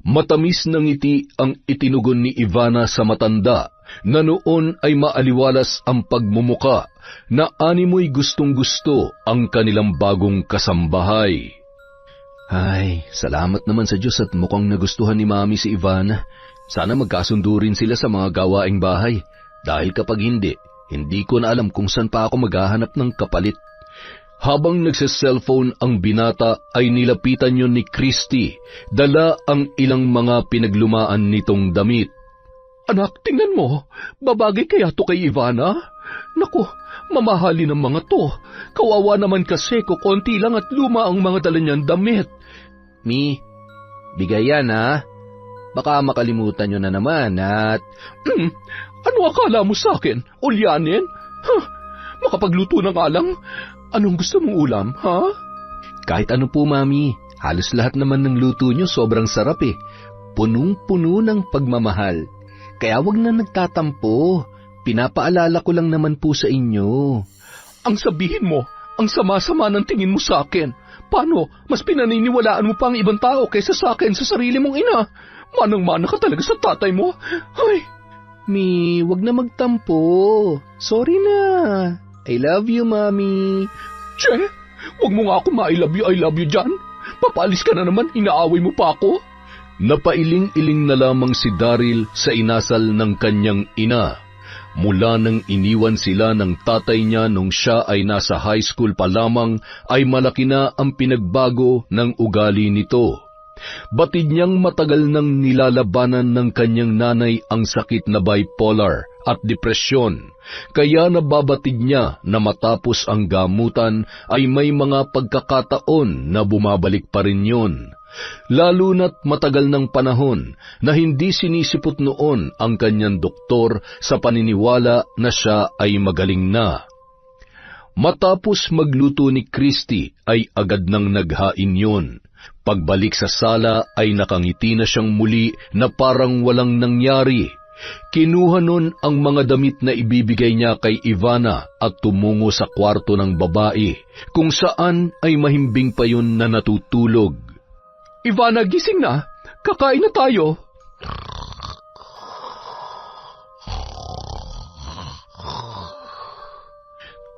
Matamis na ngiti ang itinugon ni Ivana sa matanda na noon ay maaliwalas ang pagmumuka na animoy gustong-gusto ang kanilang bagong kasambahay. Ay, salamat naman sa Diyos at mukhang nagustuhan ni Mami si Ivana. Sana magkasundo rin sila sa mga gawaing bahay dahil kapag hindi ko na alam kung saan pa ako maghahanap ng kapalit. Habang nagse-cellphone ang binata ay nilapitan yun ni Christy, dala ang ilang mga pinaglumaan nitong damit. Anak, tingnan mo, babagay kaya to kay Ivana? Naku, mamahali ng mga to. Kawawa naman kasi ko konti lang at luma ang mga dala niyang damit. Mi, bigay yan Baka makalimutan nyo na naman at... Ano akala mo sa akin? Ulyanin? Makapagluto na nga lang. Anong gusto mong ulam, ha? Kahit ano po, Mami. Halos lahat naman ng luto nyo sobrang sarap Punong-puno ng pagmamahal. Kaya wag na nagtatampo. Pinapaalala ko lang naman po sa inyo. Ang sabihin mo, ang sama-sama ng tingin mo sa akin. Paano? Mas pinaniniwalaan mo pa ang ibang tao kaysa sa akin sa sarili mong ina. Manang-mana ka talaga sa tatay mo. Ay! Mi, wag na magtampo. Sorry na. I love you, Mami. Che, wag mo nga ako I love you dyan. Papalis ka na naman, inaaway mo pa ako. Napailing-iling na lamang si Daryl sa inasal ng kanyang ina. Mula nang iniwan sila ng tatay niya nung siya ay nasa high school pa lamang, ay malaki na ang pinagbago ng ugali nito. Batid niyang matagal nang nilalabanan ng kanyang nanay ang sakit na bipolar at depresyon, kaya nababatid niya na matapos ang gamutan ay may mga pagkakataon na bumabalik pa rin yun. Lalo na't matagal ng panahon na hindi sinisipot noon ang kanyang doktor sa paniniwala na siya ay magaling na. Matapos magluto ni Christy ay agad nang naghain yun. Pagbalik sa sala ay nakangiti na siyang muli na parang walang nangyari. Kinuha nun ang mga damit na ibibigay niya kay Ivana at tumungo sa kwarto ng babae, kung saan ay mahimbing pa yun na natutulog. Ivana, gising na! Kakain na tayo!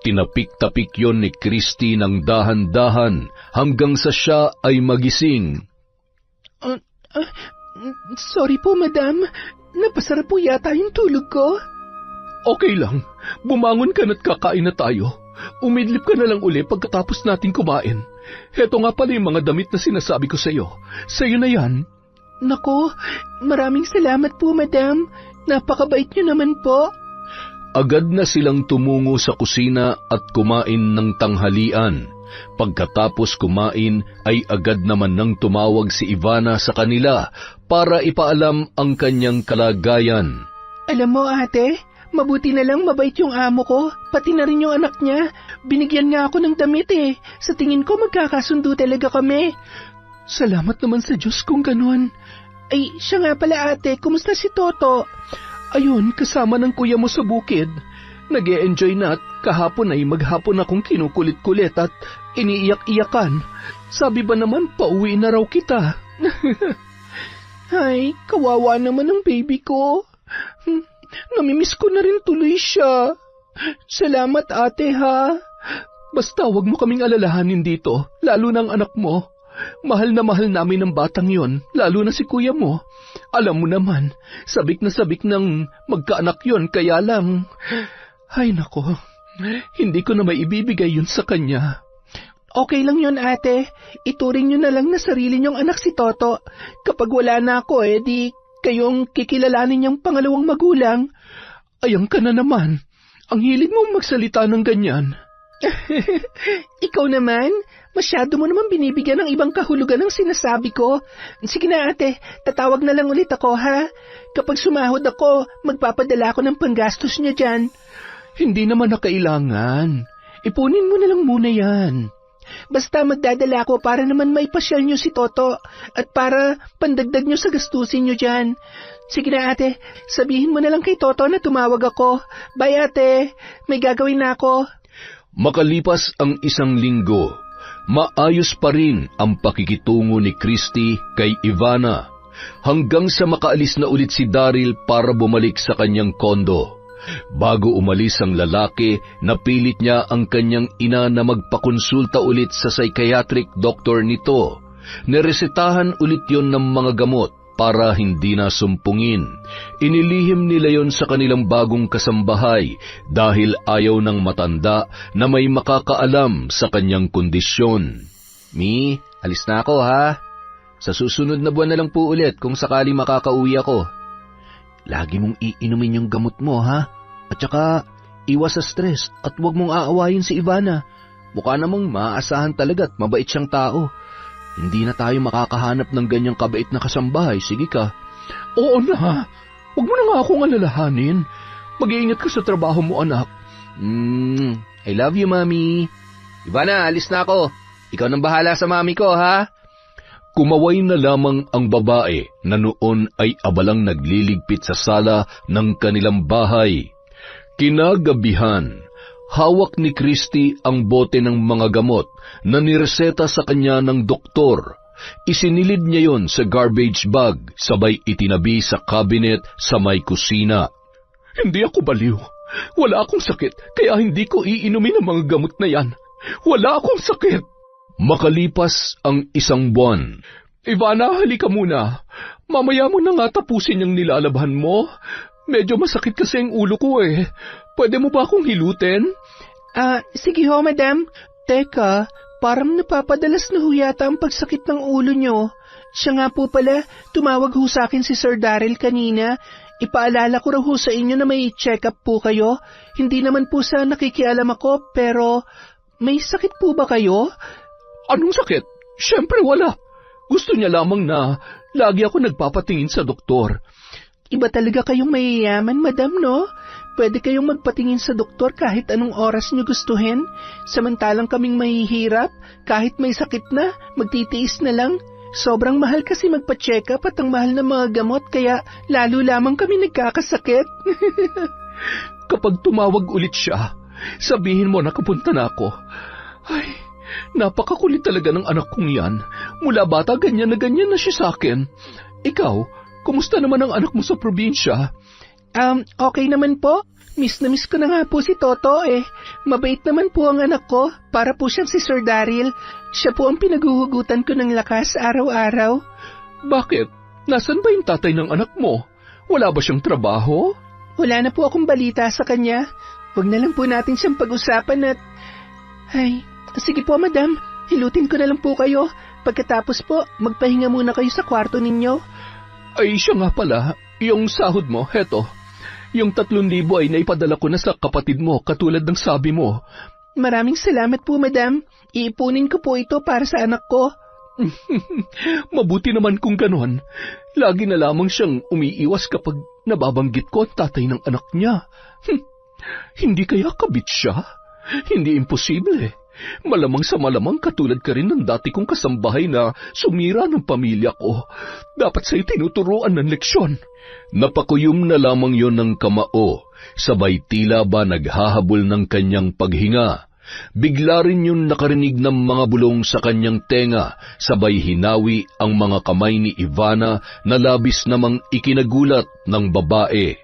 Tinapik-tapik yon ni Christy ng dahan-dahan hanggang sa siya ay magising. Sorry po, madam. Napasarap po yata yung tulog ko. Okay lang, bumangon ka na't kakain na tayo. Umidlip ka na lang uli pagkatapos natin kumain. Heto nga pala yung mga damit na sinasabi ko sa'yo. Sa'yo na yan. Nako, maraming salamat po, madam. Napakabait niyo naman po. Agad na silang tumungo sa kusina at kumain ng tanghalian. Pagkatapos kumain ay agad naman nang tumawag si Ivana sa kanila para ipaalam ang kanyang kalagayan. Alam mo, ate, mabuti na lang mabait yung amo ko, pati na rin yung anak niya. Binigyan nga ako ng damit eh. Sa tingin ko magkakasundo talaga kami. Salamat naman sa Diyos kung ganun. Ay, siya nga pala ate, kumusta si Toto? Ayun, kasama ng kuya mo sa bukid. Nag-e-enjoy na at kahapon ay maghapon akong kinukulit-kulit at iniiyak-iyakan. Sabi ba naman pauwi na raw kita? Ay, kawawa naman ang baby ko. Namimiss ko na rin tuloy siya. Salamat ate ha. Basta wag mo kaming alalahanin dito, lalo ng anak mo. Mahal na mahal namin ang batang yon, lalo na si kuya mo. Alam mo naman, sabik ng magkaanak yon, kaya lang... Ay nako, hindi ko na maibibigay yun sa kanya. Okay lang yun ate, ituring nyo na lang na sarili nyong anak si Toto. Kapag wala na ako di kayong kikilalanin niyang pangalawang magulang. Ayang ka na naman, ang hilig mong magsalita ng ganyan. Ikaw naman, masyado mo naman binibigyan ng ibang kahulugan ng sinasabi ko. Sige na ate, tatawag na lang ulit ako ha. Kapag sumahod ako, magpapadala ako ng panggastos niya dyan. Hindi naman na kailangan. Ipunin mo na lang muna yan. Basta magdadala ako para naman maipasyal niyo si Toto at para pandagdag niyo sa gastusin niyo dyan. Sige na ate, sabihin mo na lang kay Toto na tumawag ako. Bye ate, may gagawin na ako. Makalipas ang isang linggo, maayos pa rin ang pakikitungo ni Christy kay Ivana hanggang sa makaalis na ulit si Daryl para bumalik sa kanyang kondo. Bago umalis ang lalaki, napilit niya ang kanyang ina na magpakonsulta ulit sa psychiatric doctor nito. Niresetahan ulit yon ng mga gamot para hindi na sumpungin. Inilihim nila yon sa kanilang bagong kasambahay dahil ayaw ng matanda na may makakaalam sa kanyang kondisyon. Mi, alis na ako ha. Sa susunod na buwan na lang po ulit kung sakali makakauwi ako. Lagi mong iinumin yung gamot mo, ha? At saka, iwas sa stress at huwag mong aawayin si Ivana. Mukha namang maaasahan talaga at mabait siyang tao. Hindi na tayo makakahanap ng ganyang kabait na kasambahay, sige ka. Oo na, huwag mo na nga akong alalahanin. Mag-iingat ka sa trabaho mo, anak. I love you, Mami. Ivana, alis na ako. Ikaw nang bahala sa mami ko, ha? Kumaway na lamang ang babae na noon ay abalang nagliligpit sa sala ng kanilang bahay. Kinagabihan, hawak ni Christy ang bote ng mga gamot na nireseta sa kanya ng doktor. Isinilid niya yon sa garbage bag, sabay itinabi sa cabinet sa may kusina. Hindi ako baliw. Wala akong sakit, kaya hindi ko iinumin ang mga gamot na yan. Wala akong sakit. Makalipas ang isang buwan. Ivana, halika muna. Mamaya mo na nga tapusin yung nilalabhan mo. Medyo masakit kasi ang ulo ko eh. Pwede mo ba akong hilutin? Sige ho, madam. Teka, parang napapadalas na ho yata ang pagsakit ng ulo nyo. Siya nga po pala, tumawag ho sa akin si Sir Daryl kanina. Ipaalala ko raw ho sa inyo na may check up po kayo. Hindi naman po sa nakikialam ako, pero may sakit po ba kayo? Anong sakit? Siyempre wala. Gusto niya lamang na lagi ako nagpapatingin sa doktor. Iba talaga kayong mayayaman, madam, no? Pwede kayong magpatingin sa doktor kahit anong oras niyo gustuhin. Samantalang kaming mahihirap, kahit may sakit na, magtitiis na lang. Sobrang mahal kasi magpa-check up at ang mahal ng mga gamot, kaya lalo lamang kami nagkakasakit. Kapag tumawag ulit siya, sabihin mo na kapunta na ako. Ay, napakakulit talaga ng anak kong yan. Mula bata, ganyan na siya sa akin. Ikaw, kumusta naman ang anak mo sa probinsya? Okay naman po. Miss na miss ko na nga po si Toto eh. Mabait naman po ang anak ko. Para po siyang si Sir Daryl. Siya po ang pinaguhugutan ko ng lakas araw-araw. Bakit? Nasaan ba yung tatay ng anak mo? Wala ba siyang trabaho? Wala na po akong balita sa kanya. Huwag na lang po natin siyang pag-usapan at... Ay, sige po madam. Hilutin ko na lang po kayo. Pagkatapos po, magpahinga muna kayo sa kwarto ninyo. Ay, siya nga pala. Yung sahod mo, heto. Yung 3,000 ay naipadala ko na sa kapatid mo, katulad ng sabi mo. Maraming salamat po, madam. Iipunin ko po ito para sa anak ko. Mabuti naman kung ganon. Lagi na lamang siyang umiiwas kapag nababanggit ko ang tatay ng anak niya. Hindi kaya kabit siya? Hindi imposible. Malamang sa malamang katulad ka rin ng dati kong kasambahay na sumira ng pamilya ko. Dapat sa'yo tinuturuan ng leksyon. Napakuyom na lamang yon ng kamao, sabay tila ba naghahabol ng kanyang paghinga. Bigla rin yun nakarinig ng mga bulong sa kanyang tenga, sabay hinawi ang mga kamay ni Ivana na labis namang ikinagulat ng babae.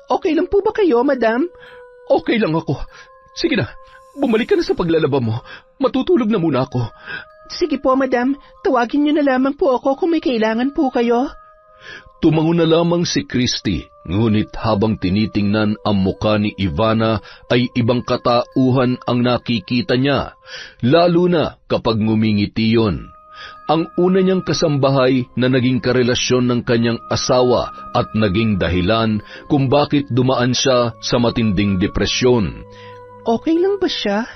Okay lang po ba kayo, madam? Okay lang ako. Sige na, bumalik ka na sa paglalaba mo. Matutulog na muna ako. Sige po, madam. Tawagin niyo na lamang po ako kung may kailangan po kayo. Tumango na lamang si Christy, ngunit habang tinitingnan ang muka ni Ivana ay ibang katauhan ang nakikita niya, lalo na kapag ngumingiti yon. Ang una niyang kasambahay na naging karelasyon ng kanyang asawa at naging dahilan kung bakit dumaan siya sa matinding depresyon. Okay lang ba siya?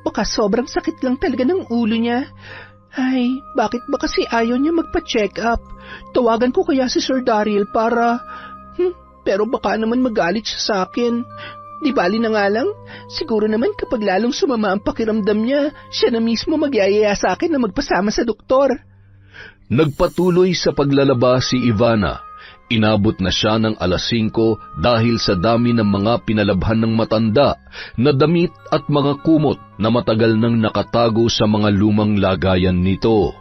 Baka sobrang sakit lang talaga ng ulo niya. Ay, bakit ba kasi ayaw niya magpa-check up? Tawagan ko kaya si Sir Daryl para... pero baka naman magalit siya sa akin. Di bali na nga lang, siguro naman kapag lalong sumama ang pakiramdam niya, siya na mismo magyayaya sa akin na magpasama sa doktor. Nagpatuloy sa paglalaba si Ivana. Inabot na siya ng 5:00 dahil sa dami ng mga pinalabhan ng matanda na damit at mga kumot na matagal nang nakatago sa mga lumang lagayan nito.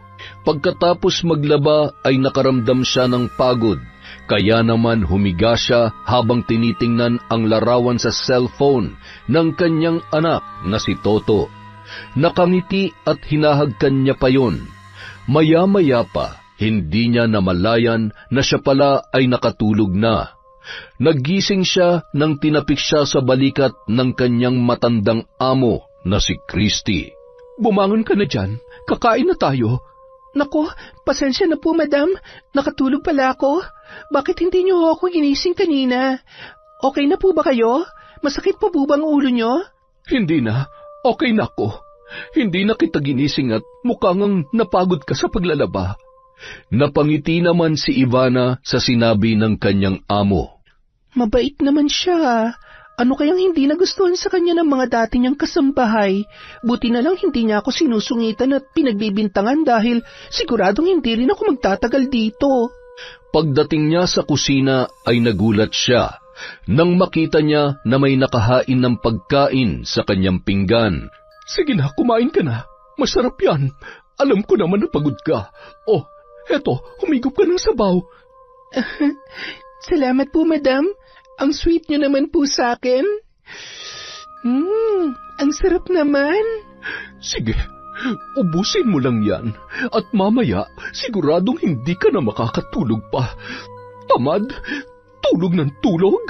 Pagkatapos maglaba ay nakaramdam siya ng pagod, kaya naman humiga siya habang tinitingnan ang larawan sa cellphone ng kanyang anak na si Toto. Nakangiti at hinahagkan niya pa yon. Maya-maya pa, hindi niya namalayan na siya pala ay nakatulog na. Naggising siya nang tinapik siya sa balikat ng kanyang matandang amo na si Christy. Bumangon ka na dyan, kakain na tayo. Nako, pasensya na po madam, nakatulog pala ako. Bakit hindi niyo ako ginising kanina? Okay na po ba kayo? Masakit pa po bang ulo niyo? Hindi na, okay na ako. Hindi na kita ginising at mukhang napagod ka sa paglalaba. Napangiti naman si Ivana sa sinabi ng kanyang amo. Mabait naman siya. Ano kayang hindi nagustuhan sa kanya ng mga dati niyang kasambahay? Buti na lang hindi niya ako sinusungitan at pinagbibintangan dahil siguradong hindi rin ako magtatagal dito. Pagdating niya sa kusina ay nagulat siya nang makita niya na may nakahain ng pagkain sa kanyang pinggan. Sige na, kumain ka na. Masarap yan. Alam ko naman na pagod ka. Oh, eto, humigop ka ng sabaw. Salamat po, madam. Ang sweet niyo naman po sa akin. Ang sarap naman. Sige, ubusin mo lang yan. At mamaya, siguradong hindi ka na makakatulog pa. Tamad, tulog ng tulog.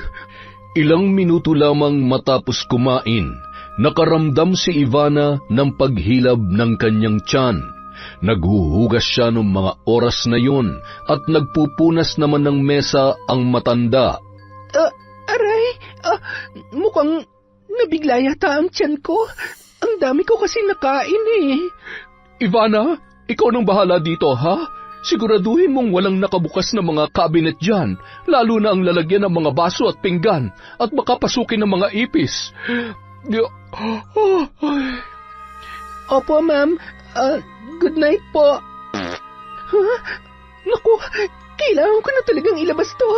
Ilang minuto lamang matapos kumain, nakaramdam si Ivana ng paghilab ng kanyang tiyan. Naghuhugas siya ng mga oras na yun at nagpupunas naman ng mesa ang matanda. Aray, mukhang nabigla yata ang tiyan ko. Ang dami ko kasi nakain eh. Ivana, ikaw nang bahala dito, ha? Siguraduhin mong walang nakabukas na mga cabinet dyan, lalo na ang lalagyan ng mga baso at pinggan, at baka pasukin ng mga ipis. Opo, ma'am. Good night po. Naku, kailangan ko na talagang ilabas to.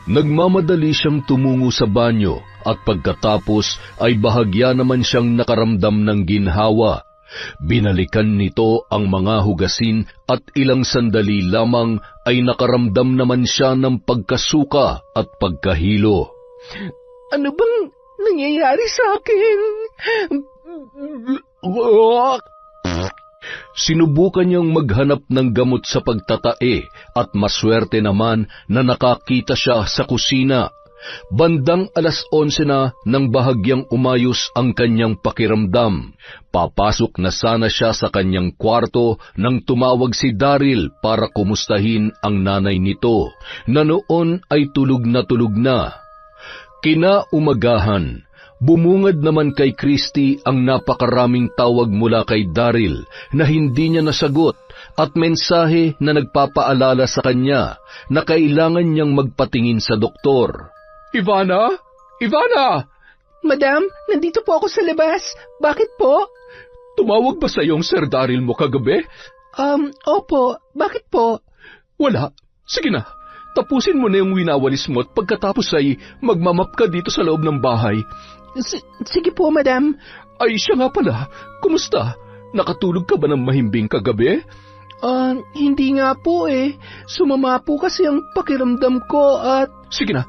Nagmamadali siyang tumungo sa banyo at pagkatapos ay bahagya naman siyang nakaramdam ng ginhawa. Binalikan nito ang mga hugasin at ilang sandali lamang ay nakaramdam naman siya ng pagkasuka at pagkahilo. Ano bang nangyayari sa akin? Sinubukan niyang maghanap ng gamot sa pagtatae at maswerte naman na nakakita siya sa kusina. Bandang 11:00 na nang bahagyang umayos ang kanyang pakiramdam. Papasok na sana siya sa kanyang kwarto nang tumawag si Daryl para kumustahin ang nanay nito, na noon ay tulog na. Kinaumagahan, bumungad naman kay Christy ang napakaraming tawag mula kay Daryl na hindi niya nasagot at mensahe na nagpapaalala sa kanya na kailangan niyang magpatingin sa doktor. Ivana? Ivana! Madam, nandito po ako sa labas. Bakit po? Tumawag ba sa iyong Sir Daryl mo kagabi? Opo. Bakit po? Wala. Sige na. Tapusin mo na yung winawalis mo at pagkatapos ay magmamap ka dito sa loob ng bahay. Sige po, madam. Ay, siya nga pala. Kumusta? Nakatulog ka ba ng mahimbing kagabi? Hindi nga po eh. Sumama po kasi ang pakiramdam ko at... Sige na.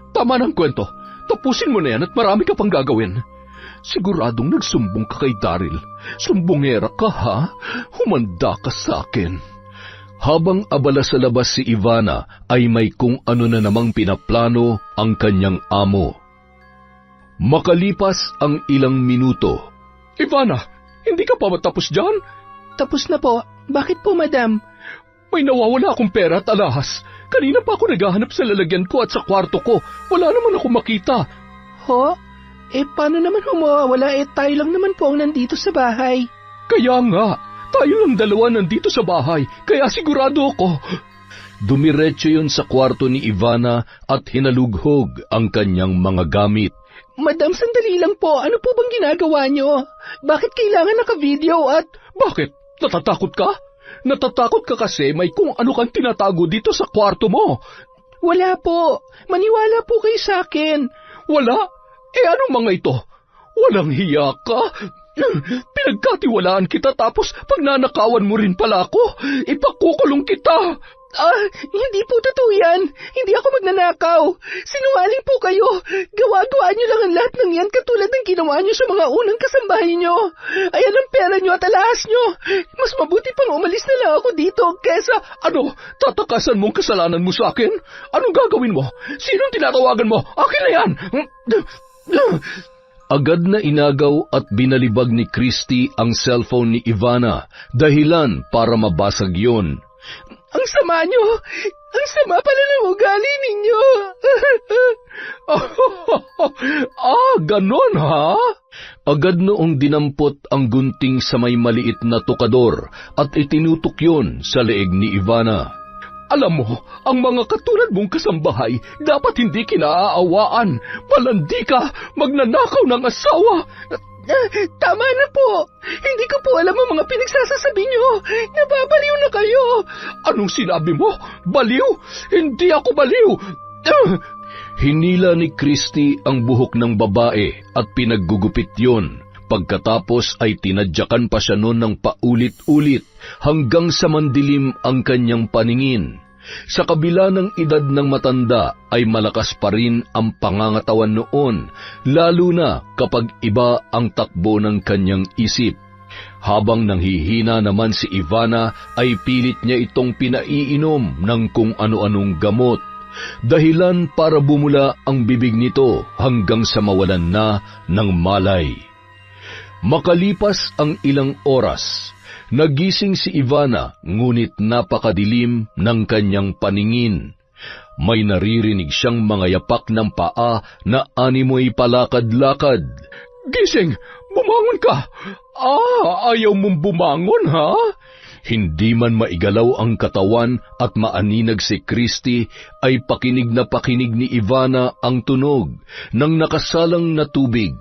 Tama ng kwento. Tapusin mo na yan at marami ka pang gagawin. Siguradong nagsumbong ka kay Daryl. Sumbongera ka, ha? Humanda ka sa akin. Habang abala sa labas si Ivana, ay may kung ano na namang pinaplano ang kanyang amo. Makalipas ang ilang minuto. Ivana, hindi ka pa matapos dyan? Tapos na po. Bakit po, madam? May nawawala akong pera at alahas. Kanina pa ako naghahanap sa lalagyan ko at sa kwarto ko. Wala naman ako makita. Ho? Paano naman humawawala? Tayo lang naman po ang nandito sa bahay. Kaya nga, tayo lang dalawa nandito sa bahay, kaya sigurado ako. Dumiretso yun sa kwarto ni Ivana at hinalughog ang kanyang mga gamit. Madam, sandali lang po. Ano po bang ginagawa nyo? Bakit kailangan naka-video at... Bakit? Natatakot ka? Natatakot ka kasi may kung ano kang tinatago dito sa kwarto mo. Wala po. Maniwala po kayo sa akin. Wala? Ano mga ito? Walang hiya ka? Pinagkatiwalaan kita tapos pagnanakawan mo rin pala ako. Ipakukulong kita. Hindi po totoo yan. Hindi ako magnanakaw. Sinungaling po kayo. Gawa-gawa nyo lang ang lahat ng yan katulad ng ginawa nyo sa mga unang kasambahay nyo. Ayan ang pera nyo at alahas nyo. Mas mabuti pang umalis na lang ako dito kesa... Ano? Tatakasan mong kasalanan mo sa akin? Anong gagawin mo? Sinong tinatawagan mo? Akin na yan! Agad na inagaw at binalibag ni Christy ang cellphone ni Ivana, dahilan para mabasag yun. Ang sama nyo! Ang sama pala ng ugali ninyo! Ganon ha? Agad noong dinampot ang gunting sa may maliit na tukador at itinutok yun sa leeg ni Ivana. Alam mo, ang mga katulad mong kasambahay dapat hindi kinaaawaan. Malandi ka, magnanakaw ng asawa. Tama na po. Hindi ko po alam ang mga pinagsasasabi nyo. Nababaliw na kayo. Anong sinabi mo? Baliw? Hindi ako baliw. Hinila ni Christy ang buhok ng babae at pinaggugupit yon. Pagkatapos ay tinadyakan pa siya noon ng paulit-ulit hanggang sa mandilim ang kanyang paningin. Sa kabila ng edad ng matanda ay malakas pa rin ang pangangatawan noon, lalo na kapag iba ang takbo ng kanyang isip. Habang nanghihina naman si Ivana ay pilit niya itong pinaiinom ng kung ano-anong gamot. Dahilan para bumula ang bibig nito hanggang sa mawalan na ng malay. Makalipas ang ilang oras, nagising si Ivana ngunit napakadilim ng kanyang paningin. May naririnig siyang mga yapak ng paa na animoy palakad-lakad. Gising! Bumangon ka! Ayaw mong bumangon, ha? Hindi man maigalaw ang katawan at maaninag si Christy ay pakinig na pakinig ni Ivana ang tunog ng nakasalang na tubig.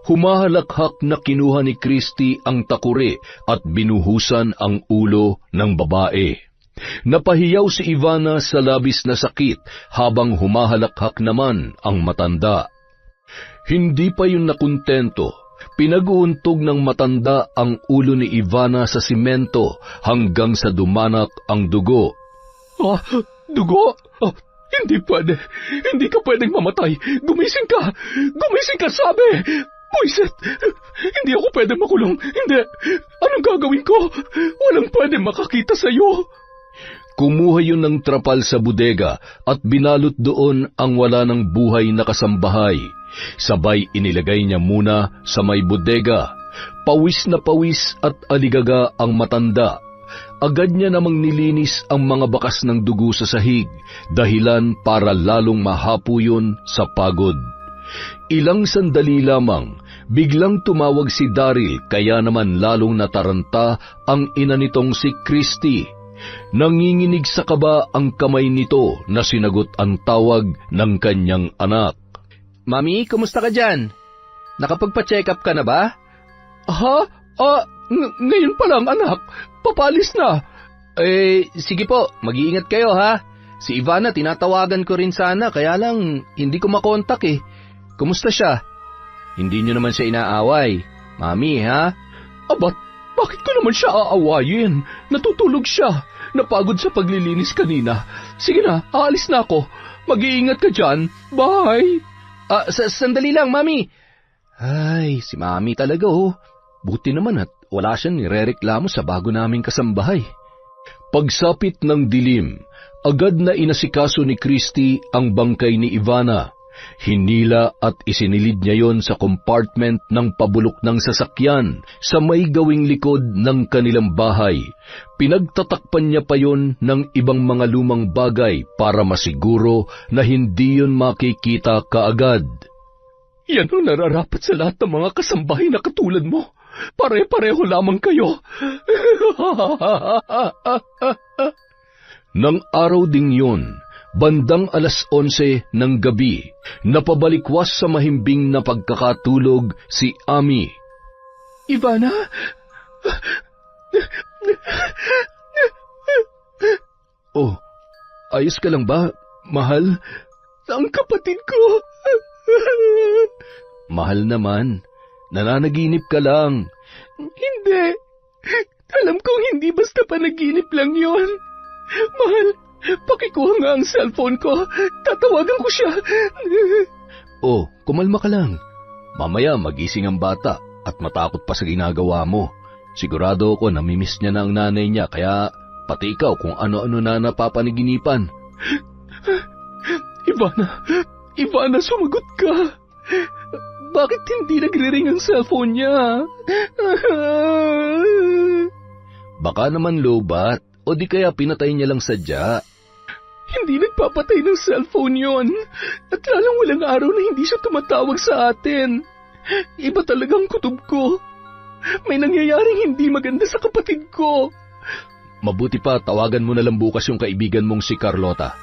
Humahalakhak na kinuha ni Christy ang takure at binuhusan ang ulo ng babae. Napahiyaw si Ivana sa labis na sakit habang humahalakhak naman ang matanda. Hindi pa yun nakuntento. Pinag-uuntog ng matanda ang ulo ni Ivana sa simento hanggang sa dumanak ang dugo. Dugo? Hindi pwede. Hindi ka pwedeng mamatay. Gumising ka! Gumising ka, sabi! Buisit! Hindi ako pwede makulong. Hindi! Anong gagawin ko? Walang pwede makakita sa'yo. Kumuha yun ng trapal sa bodega at binalot doon ang wala ng buhay na kasambahay. Sabay inilagay niya muna sa may bodega. Pawis na pawis at aligaga ang matanda. Agad niya namang nilinis ang mga bakas ng dugo sa sahig, dahilan para lalong mahapo yun sa pagod. Ilang sandali lamang, biglang tumawag si Daryl, kaya naman lalong nataranta ang ina nitong si Christy. Nanginginig sa kaba ang kamay nito na sinagot ang tawag ng kanyang anak. Mami, kumusta ka dyan? Nakapagpa-check up ka na ba? Ngayon pa lang, anak. Papalis na. Sige po, mag-iingat kayo, ha? Si Ivana, tinatawagan ko rin sana, kaya lang hindi ko makontak eh. Kumusta siya? Hindi niyo naman siya inaaway. Mami, ha? Bakit ko naman siya aawayin? Natutulog siya. Napagod sa paglilinis kanina. Sige na, aalis na ako. Mag-iingat ka dyan. Bye! Sandali lang, Mami. Ay, si Mami talaga, oh. Buti naman at wala siyang nirereklamo sa bago naming kasambahay. Pagsapit ng dilim, agad na inasikaso ni Christy ang bangkay ni Ivana. Hinila at isinilid niya yon sa compartment ng pabulok ng sasakyan sa may gawing likod ng kanilang bahay. Pinagtatakpan niya pa yon ng ibang mga lumang bagay para masiguro na hindi yon makikita kaagad. Yan ang nararapat sa lahat ng mga kasambahay na katulad mo. Pare-pareho lamang kayo. Nang araw ding yun, bandang 11:00 ng gabi, napabalikwas sa mahimbing na pagkakatulog si Ami. Ivana? Oh, ayos ka lang ba, mahal? Ang kapatid ko. Mahal naman, nananaginip ka lang. Hindi. Alam kong hindi basta panaginip lang yon. Mahal, pakikuha nga ang cellphone ko. Tatawagan ko siya. Oh, kumalma ka lang. Mamaya magising ang bata at matakot pa sa ginagawa mo. Sigurado ako namimiss niya na ang nanay niya, kaya pati ikaw kung ano-ano na napapanaginipan. Ivana, sumagot ka. Bakit hindi nagre-ring ang cellphone niya? Baka naman lobat, o di kaya pinatay niya lang sadya. Hindi nagpapatay ng cellphone yon. At lalang walang araw na hindi siya tumatawag sa atin. Iba talagang kutob ko. May nangyayaring hindi maganda sa kapatid ko. Mabuti pa, tawagan mo na lang bukas yung kaibigan mong si Carlota.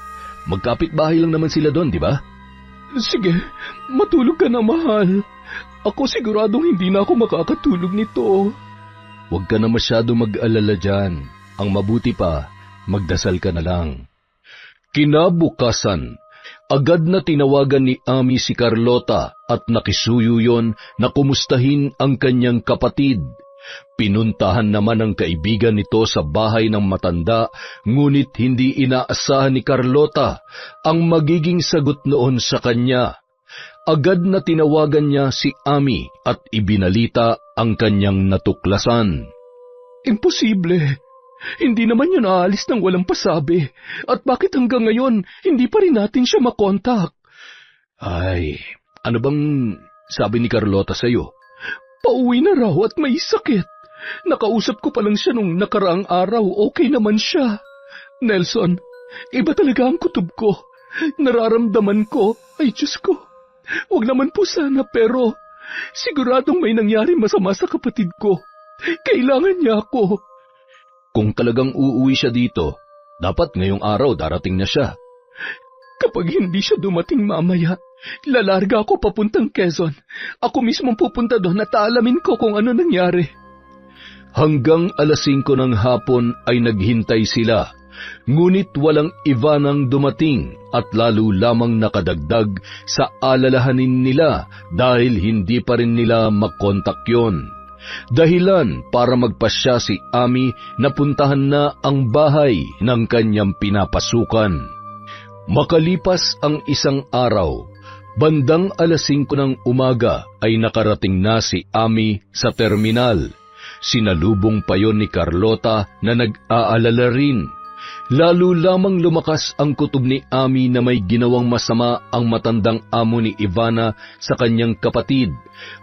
Magkapit-bahay lang naman sila doon, di ba? Sige, matulog ka na, mahal. Ako siguradong hindi na ako makakatulog nito. Huwag ka na masyado mag-alala dyan. Ang mabuti pa, magdasal ka na lang. Kinabukasan, agad na tinawagan ni Ami si Carlota at nakisuyo yon na kumustahin ang kanyang kapatid. Pinuntahan naman ang kaibigan nito sa bahay ng matanda, ngunit hindi inaasahan ni Carlota ang magiging sagot noon sa kanya. Agad na tinawagan niya si Ami at ibinalita ang kanyang natuklasan. Imposible. Hindi naman yun aalis nang walang pasabi. At bakit hanggang ngayon, hindi pa rin natin siya makontak? Ay, ano bang sabi ni Carlota sa'yo? Pauwi na raw at may sakit. Nakausap ko pa lang siya nung nakaraang araw, okay naman siya. Nelson, iba talaga ang kutob ko. Nararamdaman ko, ay Diyos ko. Huwag naman po sana, pero siguradong may nangyari masama sa kapatid ko. Kailangan niya ako. Kung talagang uuwi siya dito, dapat ngayong araw darating na siya. Kapag hindi siya dumating mamaya, lalarga ako papuntang Quezon. Ako mismo pupunta doon at aalamin ko kung ano nangyari. Hanggang 5:00 ng hapon ay naghintay sila. Ngunit walang Ivanang dumating at lalo lamang nakadagdag sa alalahanin nila dahil hindi pa rin nila makontak yon. Dahilan para magpasya si Ami na puntahan na ang bahay ng kanyang pinapasukan. Makalipas ang isang araw, bandang 5:00 ng umaga ay nakarating na si Ami sa terminal. Sinalubong pa yon ni Carlota na nag-aalala rin. Lalo lamang lumakas ang kutob ni Ami na may ginawang masama ang matandang amo ni Ivana sa kanyang kapatid,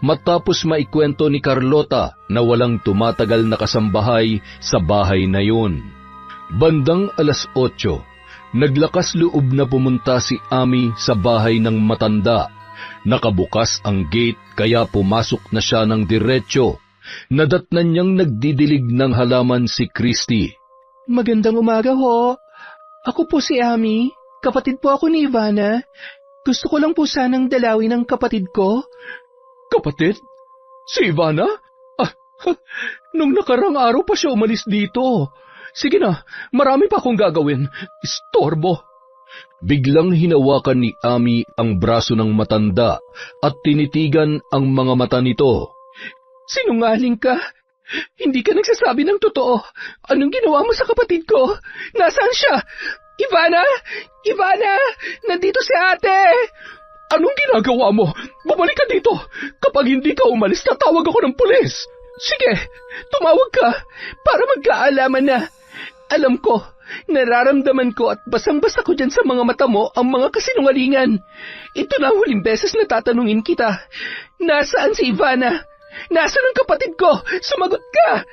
matapos maikwento ni Carlota na walang tumatagal na kasambahay sa bahay na yon. Bandang 8:00, naglakas loob na pumunta si Ami sa bahay ng matanda. Nakabukas ang gate kaya pumasok na siya ng diretsyo. Nadatnan niyang nagdidilig ng halaman si Christy. Magandang umaga ho. Ako po si Ami. Kapatid po ako ni Ivana. Gusto ko lang po sanang dalawin ang kapatid ko. Kapatid? Si Ivana? Nung nakarang araw pa siya umalis dito. Sige na, marami pa akong gagawin. Istorbo. Biglang hinawakan ni Ami ang braso ng matanda at tinitigan ang mga mata nito. Sinungaling ka. Hindi ka nagsasabi ng totoo. Anong ginawa mo sa kapatid ko? Nasaan siya? Ivana! Ivana! Nandito si ate! Anong ginagawa mo? Bumalik ka dito. Kapag hindi ka umalis, tatawag ako ng pulis. Sige, tumawag ka para magkaalaman na. Alam ko, nararamdaman ko at basang-basa ko dyan sa mga mata mo ang mga kasinungalingan. Ito na huling beses na tatanungin kita. Nasaan si Ivana? Nasaan ang kapatid ko? Sumagot ka!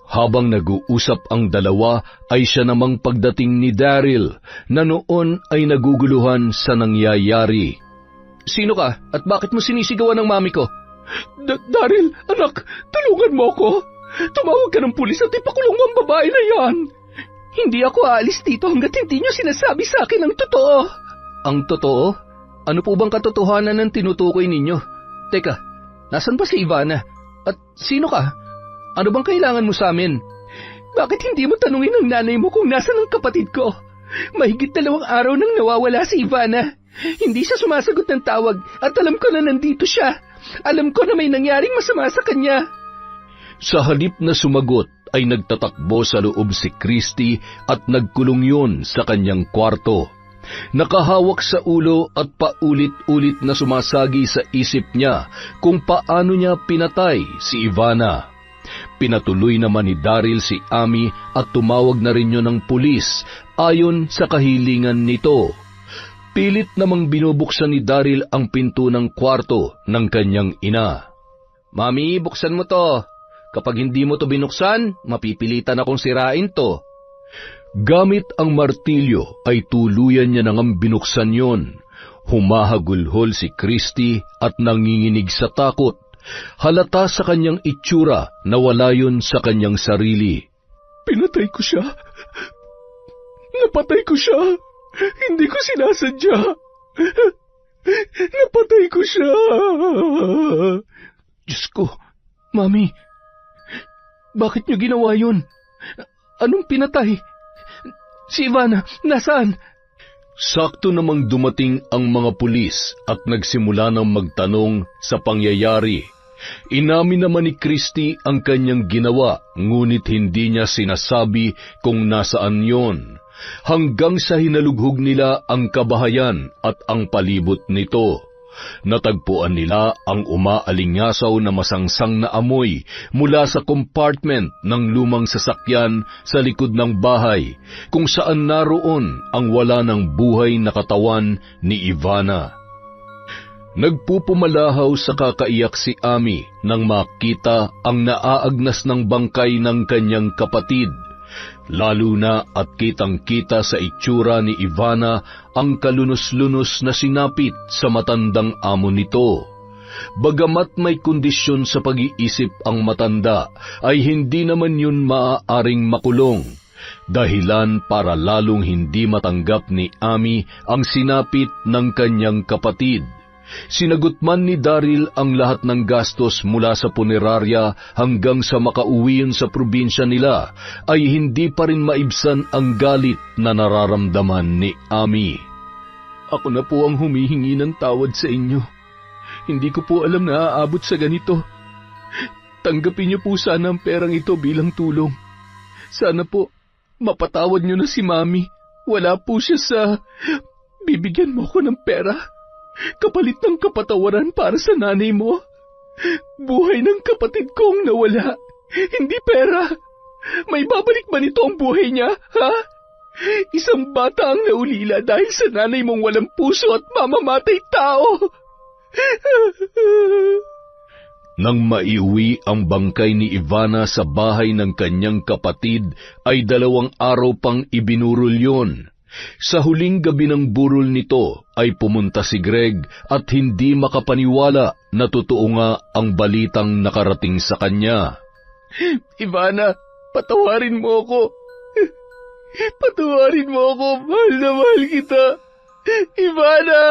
Habang nag-uusap ang dalawa ay siya namang pagdating ni Daryl na noon ay naguguluhan sa nangyayari. Sino ka at bakit mo sinisigawan ng mami ko? Daryl, anak, tulungan mo ako. Tumawag ka ng pulis at ipakulong mo ang babae na yan. Hindi ako aalis dito hanggat hindi niyo sinasabi sa akin ang totoo. Ang totoo? Ano po bang katotohanan ng tinutukoy ninyo? Teka, nasan ba si Ivana? At sino ka? Ano bang kailangan mo sa amin? Bakit hindi mo tanungin ang nanay mo kung nasan ang kapatid ko? Mahigit 2 araw nang nawawala si Ivana. Hindi siya sumasagot ng tawag at alam ko na nandito siya. Alam ko na may nangyaring masama sa kanya. Sa halip na sumagot ay nagtatakbo sa loob si Christy at nagkulong yun sa kanyang kwarto. Nakahawak sa ulo at paulit-ulit na sumasagi sa isip niya kung paano niya pinatay si Ivana. Pinatuloy naman ni Daryl si Ami at tumawag na rin yun ng pulis ayon sa kahilingan nito. Pilit namang binubuksan ni Daryl ang pinto ng kwarto ng kanyang ina. Mami, buksan mo to. Kapag hindi mo to binuksan, mapipilitan akong sirain to. Gamit ang martilyo ay tuluyan niya nang binuksan yon. Humahagulhol si Christy at nanginginig sa takot. Halata sa kanyang itsura na wala yun sa kanyang sarili. Pinatay ko siya. Napatay ko siya. Hindi ko sinasadya. Napatay ko siya. Diyos ko, Mami, bakit niyo ginawa yun? Anong pinatay? Si Ivana, nasaan? Sakto namang dumating ang mga pulis at nagsimula ng magtanong sa pangyayari. Inamin naman ni Christy ang kanyang ginawa, ngunit hindi niya sinasabi kung nasaan yon. Hanggang sa hinalughog nila ang kabahayan at ang palibot nito. Natagpuan nila ang umaalingasaw na masangsang na amoy mula sa compartment ng lumang sasakyan sa likod ng bahay, kung saan naroon ang wala ng buhay na katawan ni Ivana. Nagpupumalahaw sa kakaiyak si Ami nang makita ang naaagnas ng bangkay ng kanyang kapatid. Lalo na at kitang-kita sa itsura ni Ivana ang kalunos-lunos na sinapit sa matandang amo nito. Bagamat may kondisyon sa pag-iisip ang matanda, ay hindi naman yun maaaring makulong. Dahilan para lalong hindi matanggap ni Ami ang sinapit ng kanyang kapatid. Sinagot man ni Daryl ang lahat ng gastos mula sa punerarya hanggang sa makauwi yun sa probinsya nila, ay hindi pa rin maibsan ang galit na nararamdaman ni Ami. Ako na po ang humihingi ng tawad sa inyo. Hindi ko po alam na aabot sa ganito. Tanggapin niyo po sana ang perang ito bilang tulong. Sana po, mapatawad niyo na si Mami. Wala po siya sa... Bibigyan mo ko ng pera. Kapalit ng kapatawaran para sa nanay mo. Buhay ng kapatid kong nawala. Hindi pera. May babalik ba nito ang buhay niya, ha? Isang bata ang naulila dahil sa nanay mong walang puso at mamamatay tao. Nang maiuwi ang bangkay ni Ivana sa bahay ng kanyang kapatid, ay 2 araw pang ibinurol yun. Sa huling gabi ng burol nito ay pumunta si Greg at hindi makapaniwala na totoo nga ang balitang nakarating sa kanya. Ivana, patawarin mo ako. Patawarin mo ako, mahal na mahal kita. Ivana!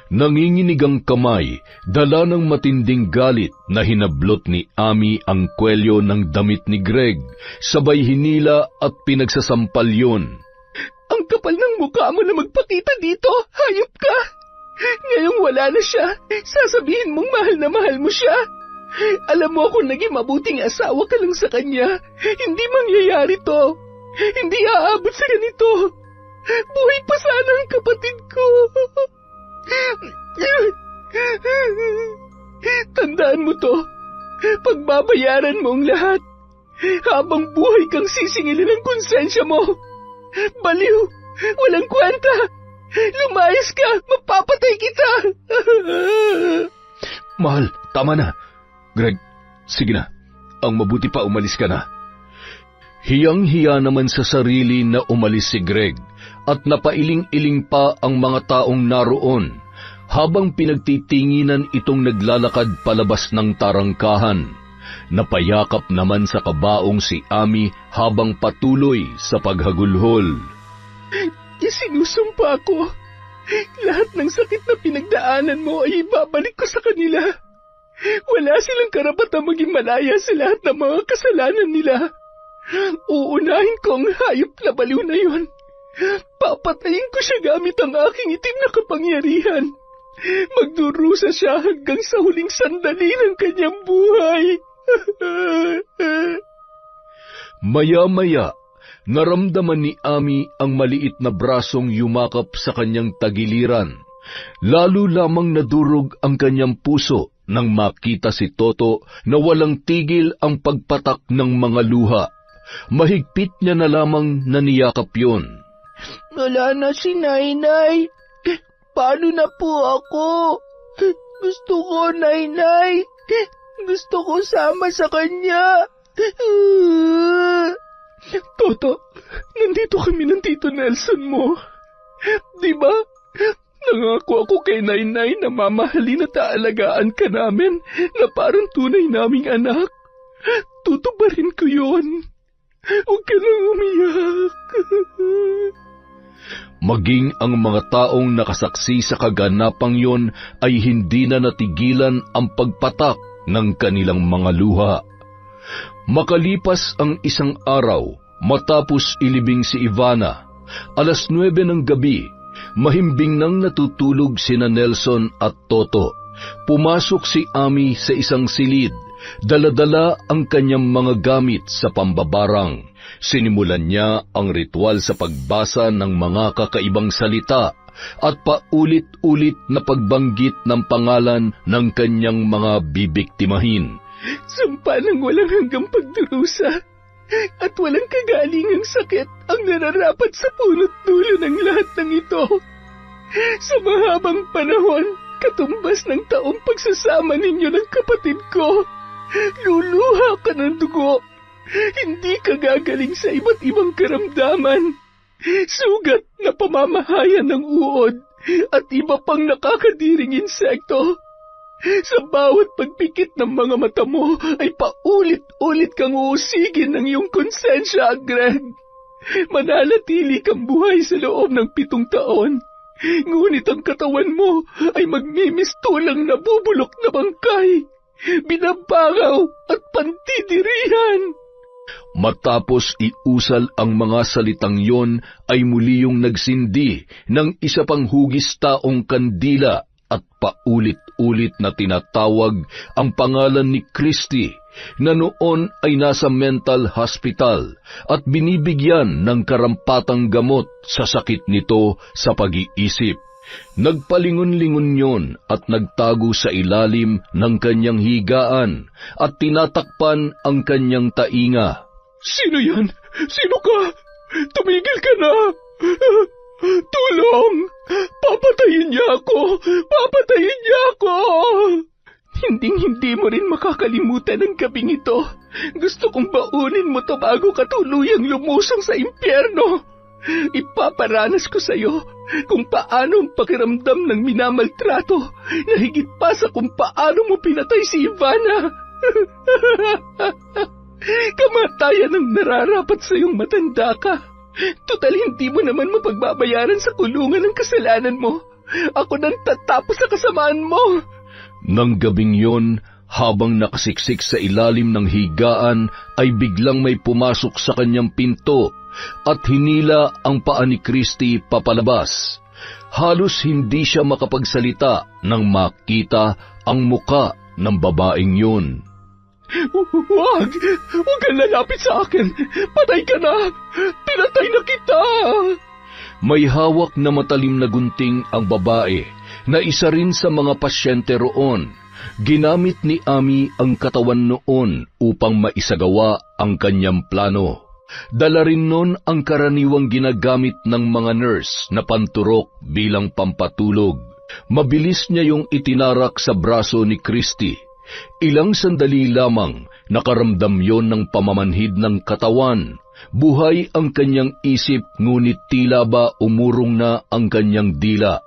Nanginginig ang kamay, dala ng matinding galit na hinablot ni Ami ang kwelyo ng damit ni Greg, sabay hinila at pinagsasampal yun. Ang kapal ng mukha mo na magpakita dito, hayop ka! Ngayong wala na siya, sasabihin mong mahal na mahal mo siya. Alam mo kung naging mabuting asawa ka lang sa kanya, hindi mangyayari to. Hindi aabot sa ganito. Buhay pa sana ang kapatid ko. Tandaan mo to. Pagbabayaran mo ang lahat. Habang buhay kang sisingilin ng konsensya mo. Baliw! Walang kwenta! Lumayas ka! Mapapatay kita! Mahal, tama na. Greg, sige na. Ang mabuti pa umalis ka na. Hiyang-hiya naman sa sarili na umalis si Greg at napailing-iling pa ang mga taong naroon habang pinagtitinginan itong naglalakad palabas ng tarangkahan. Napayakap naman sa kabaong si Ami habang patuloy sa paghagulhol. Isinusumpa ko. Lahat ng sakit na pinagdaanan mo ay ibabalik ko sa kanila. Wala silang karapatang maging malaya sa lahat ng mga kasalanan nila. Uunahin ko ang hayop na baliw na yon. Papatayin ko siya gamit ang aking itim na kapangyarihan. Magdurusa siya hanggang sa huling sandali ng kanyang buhay. Maya-maya, naramdaman ni Ami ang maliit na brasong yumakap sa kanyang tagiliran. Lalo lamang nadurog ang kanyang puso nang makita si Toto na walang tigil ang pagpatak ng mga luha. Mahigpit niya na lamang na niyakap yun. Wala na si Nainay. Paano na po ako? Gusto ko, Nainay. Gusto ko sama sa kanya. Toto, nandito kami ng Tito Nelson mo. Di ba? Nangako ako kay Nainay na mamahalin at aalagaan ka namin na parang tunay naming anak. Tutubarin ko yun. Huwag ka nang umiyak. Maging ang mga taong nakasaksi sa kaganapang yon ay hindi na natigilan ang pagpatak ng kanilang mga luha. Makalipas ang 1 araw, matapos ilibing si Ivana, 9:00 ng gabi, mahimbing nang natutulog sina Nelson at Toto. Pumasok si Ami sa isang silid, dala-dala ang kanyang mga gamit sa pambabarang. Sinimulan niya ang ritual sa pagbasa ng mga kakaibang salita at paulit-ulit na pagbanggit ng pangalan ng kanyang mga bibiktimahin. Sumpa ng walang hanggang pagdurusa at walang kagalingang sakit ang nararapat sa punot dulo ng lahat ng ito. Sa mahabang panahon, katumbas ng taong pagsasama ninyo ng kapatid ko, luluha ka ng dugo. Hindi ka gagaling sa iba't ibang karamdaman, sugat na pamamahayan ng uod at iba pang nakakadiring insekto. Sa bawat pagpikit ng mga mata mo ay paulit-ulit kang uusigin ng iyong konsensya, Greg. Mananatili kang buhay sa loob ng 7 taon. Ngunit ang katawan mo ay magmimistulang nabubulok na bangkay, binabangaw at pantidirihan. Matapos iusal ang mga salitang yon, ay muli yung nagsindi ng isa pang hugis taong kandila at paulit-ulit na tinatawag ang pangalan ni Christy, na noon ay nasa mental hospital at binibigyan ng karampatang gamot sa sakit nito sa pag-iisip. Nagpalingon-lingon yon at nagtago sa ilalim ng kanyang higaan at tinatakpan ang kanyang tainga. Sino yan? Sino ka? Tumigil ka na! Tulong! Papatayin niya ako! Papatayin niya ako! Hinding-hindi mo rin makakalimutan ang gabing ito. Gusto kong baunin mo to bago ka tuluyang lumusong sa impyerno. Ipaparanas ko sa iyo kung paano ang pakiramdam ng minamaltrato na higit pa sa kung paano mo pinatay si Ivana. Kamatayan ang nararapat sa iyong matanda ka. Tutal hindi mo naman mapagbabayaran sa kulungan ng kasalanan mo. Ako nang tatapos sa kasamaan mo. Nang gabing yon, habang nakasiksik sa ilalim ng higaan, ay biglang may pumasok sa kanyang pinto at hinila ang paa ni Christy papalabas. Halos hindi siya makapagsalita nang makita ang muka ng babaeng yun. Huwag kang lalapit sa akin. Patay ka na. Pinatay na kita. May hawak na matalim na gunting ang babae na isa rin sa mga pasyente roon. Ginamit ni Ami ang katawan noon upang maisagawa ang kanyang plano. Dala rin nun ang karaniwang ginagamit ng mga nurse na panturok bilang pampatulog. Mabilis niya yung itinarak sa braso ni Christy. Ilang sandali lamang nakaramdam yon ng pamamanhid ng katawan. Buhay ang kanyang isip, ngunit tila ba umurong na ang kanyang dila.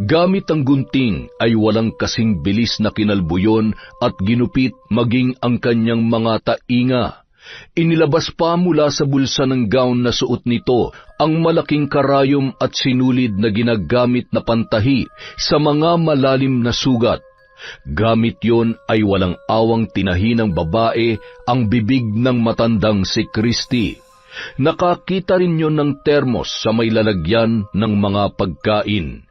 Gamit ang gunting ay walang kasing bilis na kinalbuyon at ginupit maging ang kanyang mga tainga. Inilabas pa mula sa bulsa ng gown na suot nito ang malaking karayom at sinulid na ginagamit na pantahi sa mga malalim na sugat. Gamit yon ay walang awang tinahi ng babae ang bibig ng matandang si Christy. Nakakita rin yon ng termos sa may lalagyan ng mga pagkain.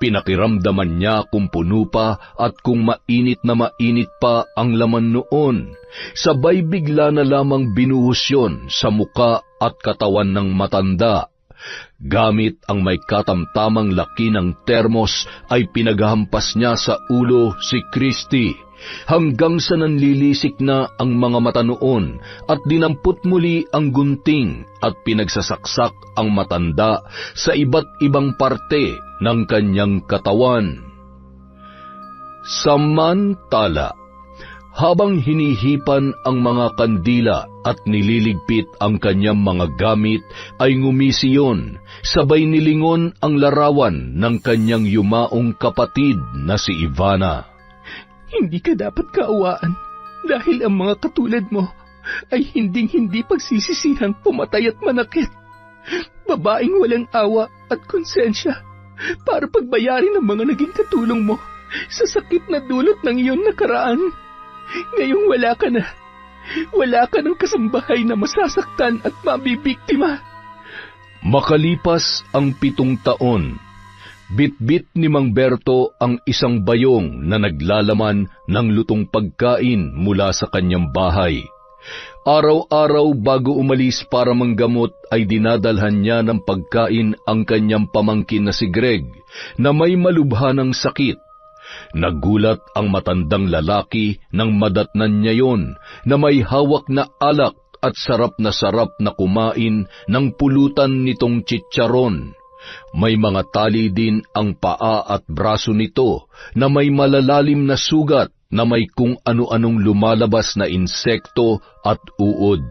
Pinakiramdaman niya kung puno pa at kung mainit na mainit pa ang laman noon. Sabay bigla na lamang binuhos yon sa muka at katawan ng matanda. Gamit ang may katamtamang laki ng termos ay pinaghampas niya sa ulo si Christy, hanggang sa nanlilisik na ang mga mata noon at dinampot muli ang gunting at pinagsasaksak ang matanda sa iba't ibang parte ng kanyang katawan. Samantala, habang hinihipan ang mga kandila at nililigpit ang kanyang mga gamit, ay ngumisi yon, sabay nilingon ang larawan ng kanyang yumaong kapatid na si Ivana. Hindi ka dapat kaawaan dahil ang mga katulad mo ay hinding-hindi pagsisisihang pumatay at manakit. Babaeng walang awa at konsensya para pagbayarin ang mga naging katulong mo sa sakit na dulot ng iyong nakaraan. Ngayong wala ka na. Wala ka ng kasambahay na masasaktan at mabibiktima. Makalipas ang 7 taon, bitbit ni Mang Berto ang isang bayong na naglalaman ng lutong pagkain mula sa kanyang bahay. Araw-araw bago umalis para manggamot ay dinadalhan niya ng pagkain ang kanyang pamangkin na si Greg na may malubhanang sakit. Nagulat ang matandang lalaki nang madatnan niya yon na may hawak na alak at sarap na kumain ng pulutan nitong chicharon. May mga tali din ang paa at braso nito na may malalalim na sugat na may kung ano-anong lumalabas na insekto at uod.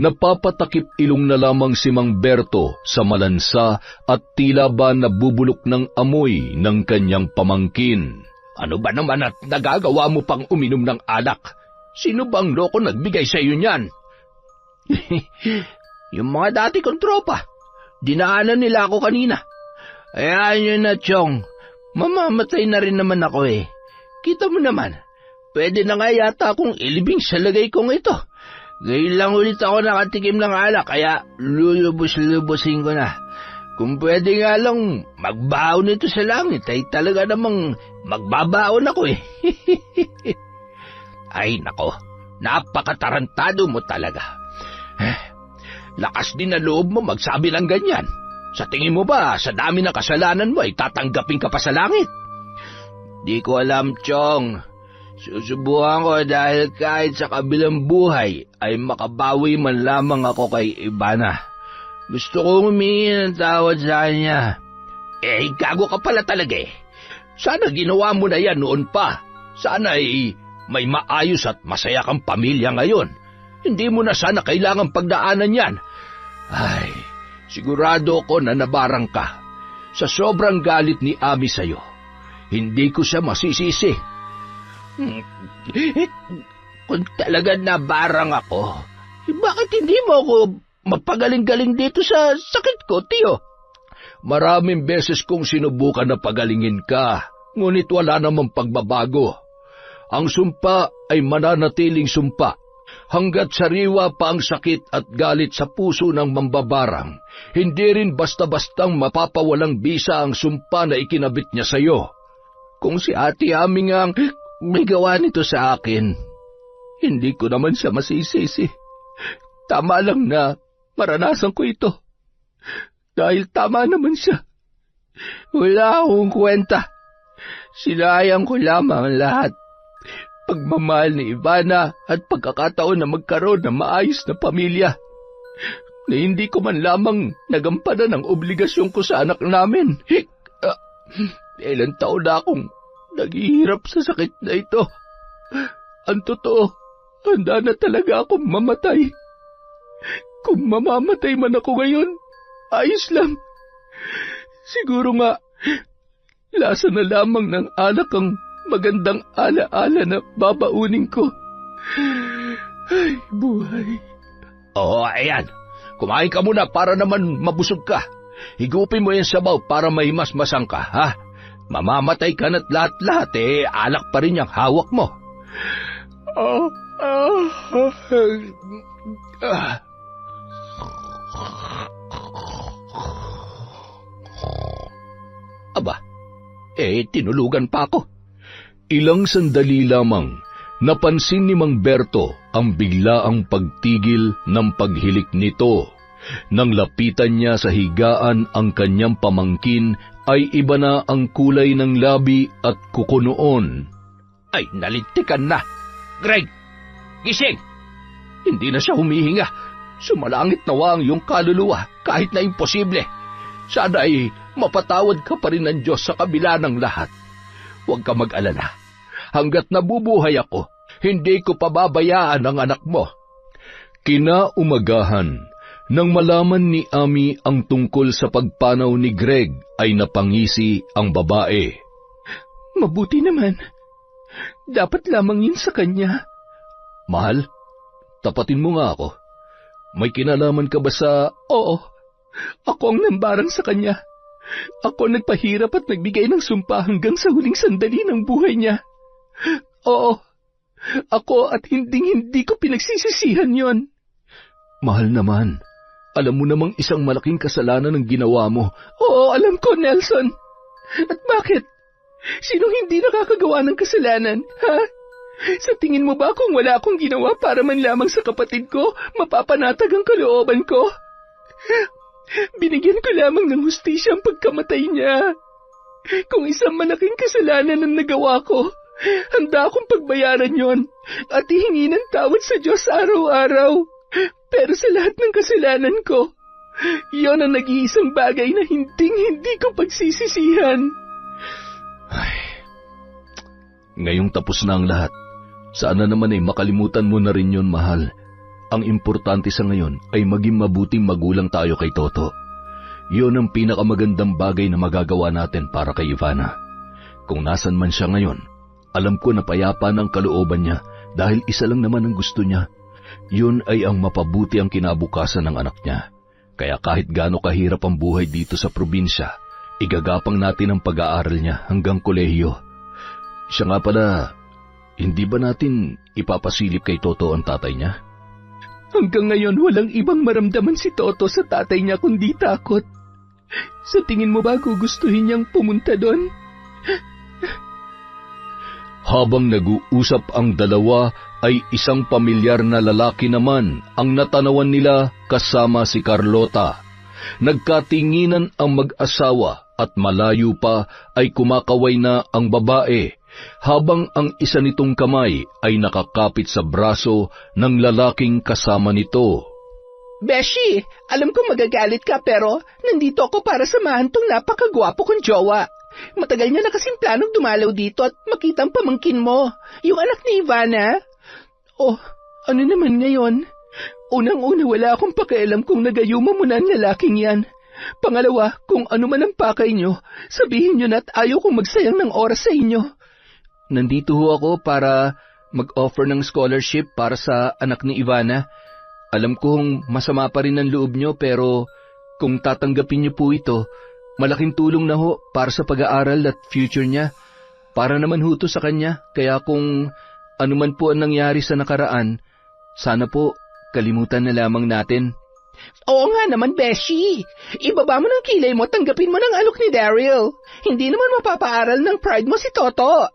Napapatakip ilong na lamang si Mang Berto sa malansa at tila ba nabubulok ng amoy ng kanyang pamangkin. Ano ba naman at nagagawa mo pang uminom ng alak? Sino bang loko nagbigay sa iyo niyan? Yung mga dati kong tropa. Dinaanan nila ako kanina. Hayaan nyo na, Chong. Mamamatay na rin naman ako eh. Kita mo naman, pwede na nga yata akong ilibing sa lagay kong ito. Ngayon lang ulit ako nakatikim ng alak, kaya lulubos-lubosin ko na. Kung pwede nga lang magbaon nito sa langit, ay talaga namang magbabaon ako eh. Ay nako, napakatarantado mo talaga. Lakas din na loob mo magsabi ng ganyan. Sa tingin mo ba, sa dami ng kasalanan mo ay tatanggapin ka pa sa langit? Di ko alam, Chong. Susubukan ko dahil kahit sa kabilang buhay ay makabawi man lamang ako kay Ivana. Gusto kong humingi ng tawad sa kanya. Gago ka pala talaga eh. Sana ginawa mo na yan noon pa. Sana ay may maayos at masaya kang pamilya ngayon. Hindi mo na sana kailangang pagdaanan yan. Ay, sigurado ko na nabarang ka. Sa sobrang galit ni Ami sa'yo, hindi ko siya masisisi. Kung talaga nabarang ako, bakit hindi mo ako mapagaling-galing dito sa sakit ko, Tiyo? Maraming beses kong sinubukan na pagalingin ka, ngunit wala namang pagbabago. Ang sumpa ay mananatiling sumpa. Hanggat sariwa pa ang sakit at galit sa puso ng mambabarang, hindi rin basta-bastang mapapawalang bisa ang sumpa na ikinabit niya sa iyo. Kung si Ate Ami nga may gawa nito sa akin, hindi ko naman siya masisisi. Tama lang na maranasan ko ito. Dahil tama naman siya. Wala akong kwenta. Sinayang ko lamang ang lahat. Pagmamahal ni Ivana at pagkakataon na magkaroon ng maayos na pamilya. Na hindi ko man lamang nagampanan ang obligasyon ko sa anak namin. Ilang taon na akong naghihirap sa sakit na ito. Ang totoo, handa na talaga akong mamatay. Kung mamamatay man ako ngayon, ayos lang. Siguro nga, lasa na lamang ng alak ang magandang ala-ala na babaunin ko. Ay, buhay. Oo, ayan. Kumain ka muna para naman mabusog ka. Higupin mo yung sabaw para may masmasang ka, ha? Mamamatay ka na't lahat-lahat, alak pa rin yung hawak mo. Aba, tinulugan pa ako. Ilang sandali lamang, napansin ni Mang Berto ang biglaang pagtigil ng paghilik nito. Nang lapitan niya sa higaan ang kanyang pamangkin, ay iba na ang kulay ng labi at kuko noon. Ay, nalintikan na! Greg! Gising! Hindi na siya humihinga. Sumalangit nawa ang iyong kaluluwa kahit na imposible. Sana ay mapatawad ka pa rin ng Diyos sa kabila ng lahat. Huwag ka mag-alala. Hanggat nabubuhay ako, hindi ko pababayaan ang anak mo. Kinaumagahan, nang malaman ni Ami ang tungkol sa pagpanaw ni Greg, ay napangisi ang babae. Mabuti naman. Dapat lamang yun sa kanya. Mahal, tapatin mo nga ako. May kinalaman ka ba sa... Oo, ako ang nambarang sa kanya. Ako nagpahirap at nagbigay ng sumpa hanggang sa huling sandali ng buhay niya. Oo, ako at hindi ko pinagsisisihan yon. Mahal naman, alam mo namang isang malaking kasalanan ang ginawa mo. Oo, alam ko, Nelson. At bakit? Sinong hindi nakakagawa ng kasalanan, ha? Sa tingin mo ba kung wala akong ginawa para man lamang sa kapatid ko, mapapanatag ang kalooban ko? Binigyan ko lamang ng hustisya ang pagkamatay niya. Kung isang malaking kasalanan ang nagawa ko, handa akong pagbayaran yon at hihingi ng tawad sa Diyos araw-araw. Pero sa lahat ng kasalanan ko, yon ang nag-iisang bagay na hindi ko pagsisisihan. Ay, ngayong tapos na ang lahat. Sana naman ay makalimutan mo na rin yon, mahal. Ang importante sa ngayon ay maging mabuting magulang tayo kay Toto. Yun ang pinakamagandang bagay na magagawa natin para kay Ivana. Kung nasan man siya ngayon, alam ko na payapa ng kalooban niya dahil isa lang naman ang gusto niya. Yun ay ang mapabuti ang kinabukasan ng anak niya. Kaya kahit gaano kahirap ang buhay dito sa probinsya, igagapang natin ang pag-aaral niya hanggang kolehiyo. Siya nga pala, hindi ba natin ipapasilip kay Toto ang tatay niya? Hanggang ngayon walang ibang maramdaman si Toto sa tatay niya kundi takot. Sa tingin mo ba gugustuhin niyang pumunta doon? Habang nag-uusap ang dalawa ay isang pamilyar na lalaki naman ang natanawan nila kasama si Carlota. Nagkatinginan ang mag-asawa at malayo pa ay kumakaway na ang babae habang ang isa nitong kamay ay nakakapit sa braso ng lalaking kasama nito. Beshi, alam kong magagalit ka pero nandito ako para samahan tong napakagwapo kong jowa. Matagal niya na kasing planong dumalaw dito at makita ang pamangkin mo, yung anak ni Ivana. Oh, ano naman ngayon? Unang-una wala akong pakialam kung nagayuma mo na ang lalaking yan. Pangalawa, kung ano man ang pakay niyo, sabihin niyo na at ayaw kong magsayang ng oras sa inyo. Nandito ho ako para mag-offer ng scholarship para sa anak ni Ivana. Alam kong masama pa rin ang loob nyo pero kung tatanggapin niyo po ito, malaking tulong na ho para sa pag-aaral at future niya. Para naman ho to sa kanya, kaya kung ano man po ang nangyari sa nakaraan, sana po kalimutan na lamang natin. Oo nga naman, Beshi. Ibaba mo ng kilay mo, tanggapin mo ng alok ni Daryl. Hindi naman mapapaaral ng pride mo si Toto.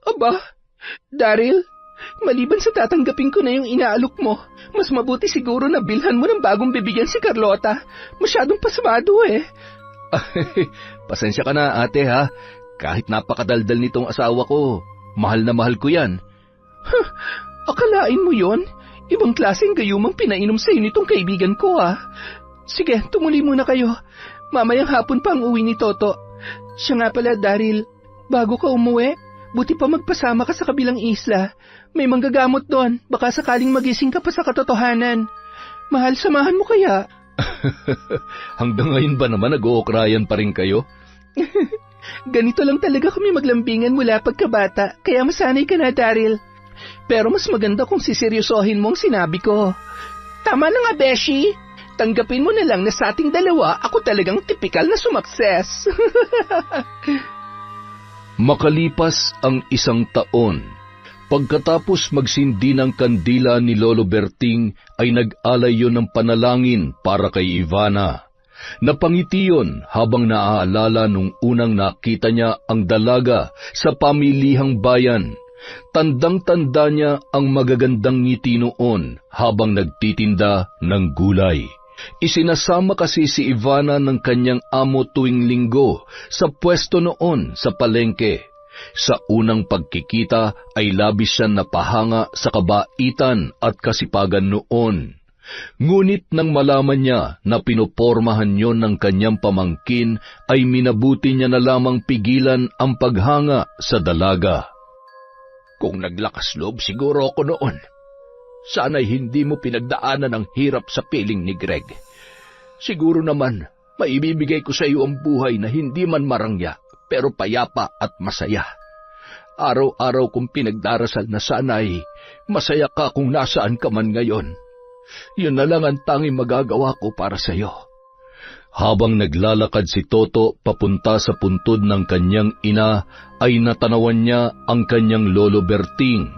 Aba, Daryl, maliban sa tatanggapin ko na yung inaalok mo, mas mabuti siguro na bilhan mo ng bagong bibigyan si Carlota. Masyadong pasmado eh. Pasensya ka na ate ha, kahit napakadaldal nitong asawa ko, mahal na mahal ko yan. Akalain mo yon? Ibang klaseng gayumang pinainom sa'yo nitong kaibigan ko ah. Sige, tumuli muna kayo. Mamayang hapon pa ang uwi ni Toto. Siya nga pala, Daryl, bago ka umuwi, buti pa magpasama ka sa kabilang isla. May manggagamot doon, baka sakaling magising ka pa sa katotohanan. Mahal, samahan mo kaya? Hanggang ngayon ba naman nag-ookrayan pa rin kayo? Ganito lang talaga kami maglambingan mula pagkabata, kaya masanay ka na, Daryl. Pero mas maganda kung siseryosohin mo ang sinabi ko. Tama na nga, Beshi. Tanggapin mo na lang na sa ating dalawa, ako talagang tipikal na sumakses. Makalipas ang 1 taon, pagkatapos magsindi ng kandila ni Lolo Berting ay nag-alay yun ng panalangin para kay Ivana. Napangiti yun habang naaalala nung unang nakita niya ang dalaga sa pamilihang bayan. Tandang-tanda niya ang magagandang ngiti noon habang nagtitinda ng gulay. Isinasama kasi si Ivana ng kanyang amo tuwing linggo sa pwesto noon sa palengke. Sa unang pagkikita ay labis siya napahanga sa kabaitan at kasipagan noon. Ngunit nang malaman niya na pinopormahan yon ng kanyang pamangkin, ay minabuti niya na lamang pigilan ang paghanga sa dalaga. Kung naglakas loob siguro ako noon, sana'y hindi mo pinagdaanan ang hirap sa piling ni Greg. Siguro naman, maibibigay ko sa iyo ang buhay na hindi man marangya, pero payapa at masaya. Araw-araw kong pinagdarasal na sana'y masaya ka kung nasaan ka man ngayon. Yun na lang ang tanging magagawa ko para sa iyo. Habang naglalakad si Toto papunta sa puntod ng kanyang ina, ay natanawan niya ang kanyang Lolo Berting.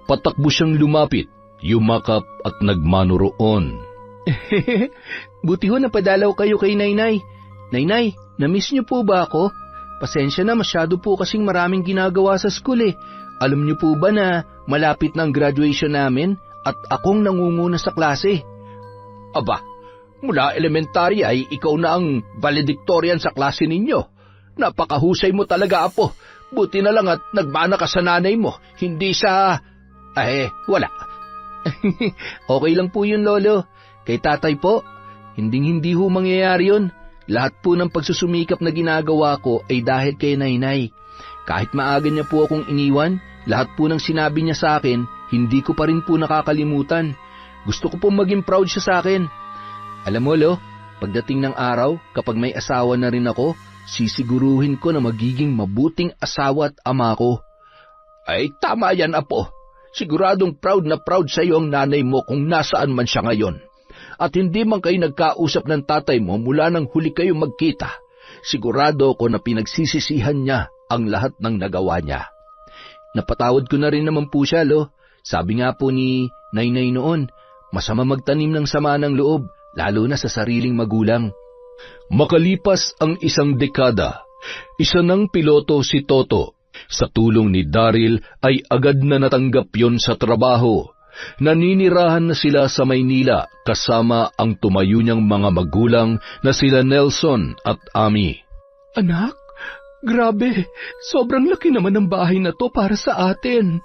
Patakbo siyang lumapit, yumakap at nagmano roon. Buti ho napadalaw kayo kay Nainay. Nainay, na-miss niyo po ba ako? Pasensya na, masyado po kasing maraming ginagawa sa school eh. Alam niyo po ba na malapit na ang graduation namin at akong nangunguna sa klase? Aba, mula elementary ay ikaw na ang valedictorian sa klase ninyo. Napakahusay mo talaga, apo. Buti na lang at nagmana ka sa nanay mo, hindi sa... wala. Okay lang po yun, Lolo. Kay tatay po, hindi ho mangyayari yun. Lahat po ng pagsusumikap na ginagawa ko ay dahil kay Nainay. Kahit maaga niya po akong iniwan, lahat po ng sinabi niya sa akin, hindi ko pa rin po nakakalimutan. Gusto ko po maging proud siya sa akin. Alam mo, Lo, pagdating ng araw, kapag may asawa na rin ako, sisiguruhin ko na magiging mabuting asawa at ama ko. Ay, tama yan, apo. Siguradong proud na proud sa iyo ang nanay mo kung nasaan man siya ngayon. At hindi man kayo nagkausap ng tatay mo mula nang huli kayo magkita. Sigurado ako na pinagsisisihan niya ang lahat ng nagawa niya. Napatawad ko na rin naman po siya, Lo. Sabi nga po ni Nainay noon, masama magtanim ng sama ng loob, lalo na sa sariling magulang. Makalipas ang isang dekada, isa ng piloto si Toto. Sa tulong ni Daryl ay agad na natanggap yon sa trabaho. Naninirahan na sila sa Maynila kasama ang tumayo niyang mga magulang na sila Nelson at Ami. Anak, grabe, sobrang laki naman ng bahay na to para sa atin.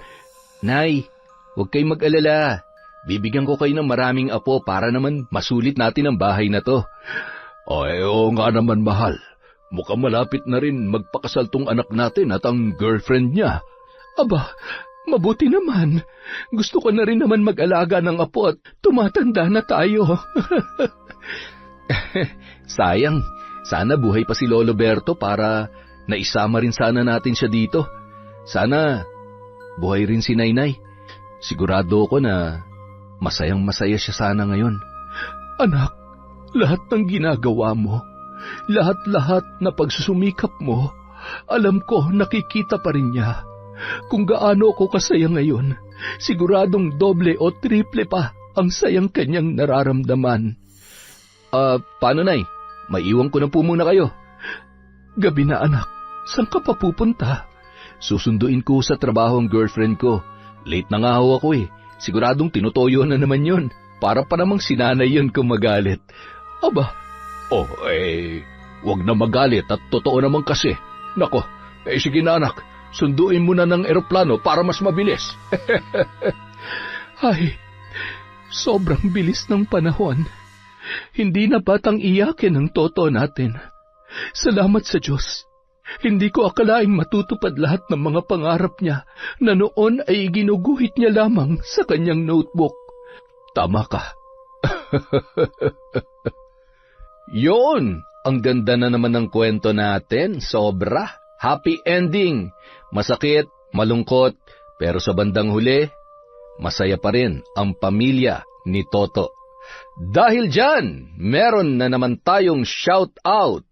Nay, huwag kayong mag-alala. Bibigyan ko kayo ng maraming apo para naman masulit natin ang bahay na to. Ay, oo nga naman, mahal. Mukhang malapit na rin magpakasal tong anak natin at ang girlfriend niya. Aba, mabuti naman. Gusto ko na rin naman mag-alaga ng apo at tumatanda na tayo. Sayang, sana buhay pa si Lolo Berto para naisama rin sana natin siya dito. Sana buhay rin si Nainay. Sigurado ko na masayang masaya siya sana ngayon. Anak, lahat ng ginagawa mo, lahat-lahat na pagsusumikap mo, alam ko nakikita pa rin niya. Kung gaano ako kasaya ngayon, siguradong doble o triple pa ang sayang kanyang nararamdaman. Paano, Nay? Maiwan ko na po muna kayo. Gabi na, anak. Saan ka pa pupunta? Susunduin ko sa trabaho ang girlfriend ko. Late na nga ho ako eh. Siguradong tinutoyo na naman yun. Para pa namang sinanay yun kung magalit. Aba, Wag na magalit at totoo naman kasi. Nako, sige na anak, sunduin mo na ng eroplano para mas mabilis. Ay, sobrang bilis ng panahon. Hindi na batang iyakin ang toto natin. Salamat sa Diyos. Hindi ko akalaing matutupad lahat ng mga pangarap niya na noon ay ginuguhit niya lamang sa kanyang notebook. Tama ka. Yon, ang ganda na naman ng kwento natin, sobra. Happy ending. Masakit, malungkot, pero sa bandang huli, masaya pa rin ang pamilya ni Toto. Dahil dyan, meron na naman tayong shout out.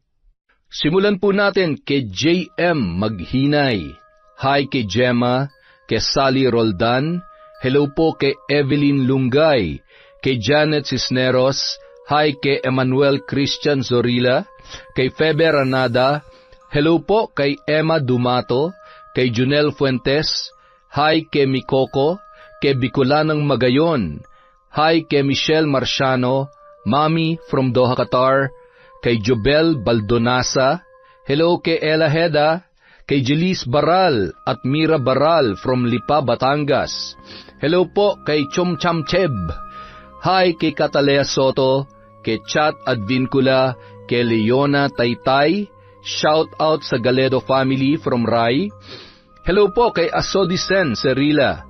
Simulan po natin kay JM Maghinay. Hi kay Gemma, kay Sally Roldan. Hello po kay Evelyn Lungay, kay Janet Cisneros. Hi kay Emmanuel Christian Zorilla, kay Febe Ranada. Hello po kay Emma Dumato, kay Junel Fuentes. Hi kay Mikoko, kay Bicolanang Magayon. Hi kay Michelle Marciano, Mami from Doha, Qatar. Kay Jobel Baldonasa. Hello kay Ella Heda, kay Jelis Baral at Mira Baral from Lipa, Batangas. Hello po kay Chom Cham Cheb. Hi kay Catalea Soto, kay Chat Advincula, kay Leona Taytay. Shout out sa Galedo family from Rai. Hello po kay Asodisen Serila,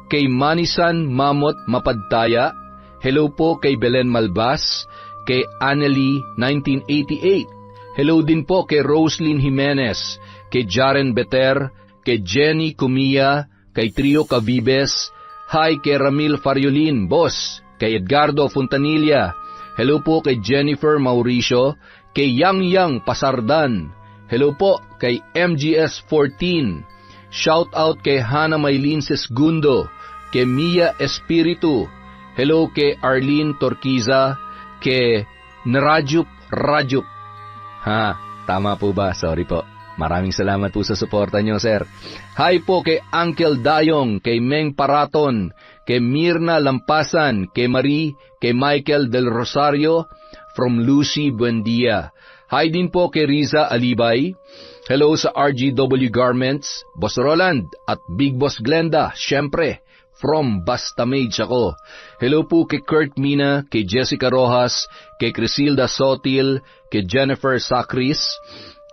kay Manisan Mamot Mapadtaya. Hello po kay Belen Malbas, kay Annelie 1988. Hello din po kay Roslyn Jimenez, kay Jaren Beter, kay Jenny Cumia, kay Trio Cavibes. Hi kay Ramil Fariolin, boss, kay Edgardo Fontanilla. Hello po kay Jennifer Mauricio, kay Yang Yang Pasardan. Hello po kay MGS 14. Shout out kay Hana Maylin Sesgundo, kay Mia Espiritu. Hello kay Arlene Torquiza, kay Narajup Rajup. Ha, tama po ba? Sorry po. Maraming salamat po sa suporta nyo, sir. Hi po kay Uncle Dayong, kay Meng Paraton, kay Mirna Lampasan, kay Marie, kay Michael Del Rosario, from Lucy Buendia. Hi din po kay Riza Alibay. Hello sa RGW Garments, Boss Roland, at Big Boss Glenda, syempre, from Bastamage ako. Hello po kay Kurt Mina, kay Jessica Rojas, kay Crisilda Sotil, kay Jennifer Sacris.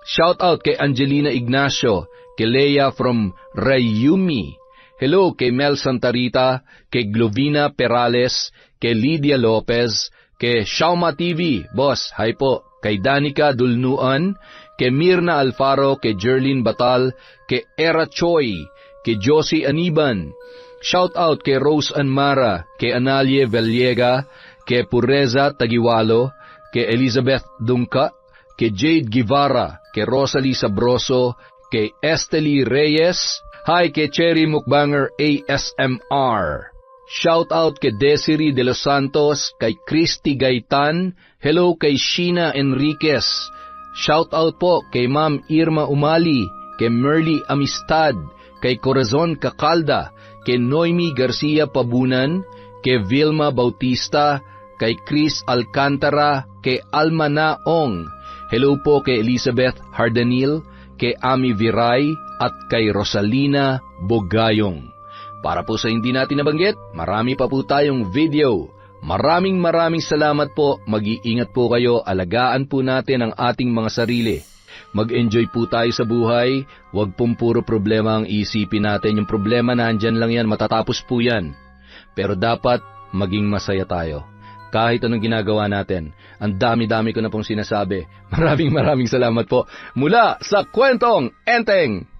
Shout out kay Angelina Ignacio, kay Leia from Rayumi. Hello kay Mel Santarita, kay Glovina Perales, kay Lydia Lopez, kay Shauma TV, boss, hi po, kay Danica Dulnuan, kay Mirna Alfaro, kay Jerlyn Batal, kay Era Choi, kay Josie Aniban. Shout out kay Rose Anmara, kay Analie Valiega, kay Pureza Tagiwalo, kay Elizabeth Dungka, kay Jade Guevara, kay Rosalie Sabroso, kay Estely Reyes, hi kay Cherry Mukbanger ASMR. Shout out kay Desiree De Los Santos, kay Christy Gaitan, hello kay Sheena Enriquez. Shout out po kay Ma'am Irma Umali, kay Merly Amistad, kay Corazon Cacalda, kay Noemi Garcia Pabunan, kay Vilma Bautista, kay Chris Alcantara, kay Alma Naong. Hello po kay Elizabeth Hardanil, kay Ami Viray, at kay Rosalina Bogayong. Para po sa hindi natin nabanggit, marami pa po tayong video. Maraming salamat po. Mag-iingat po kayo, alagaan po natin ang ating mga sarili. Mag-enjoy po tayo sa buhay, huwag pong puro problema ang isipin natin. Yung problema nandyan lang yan, matatapos po yan. Pero dapat maging masaya tayo. Kahit anong ginagawa natin, ang dami-dami ko na pong sinasabi. Maraming salamat po. Mula sa Kwentong Enteng!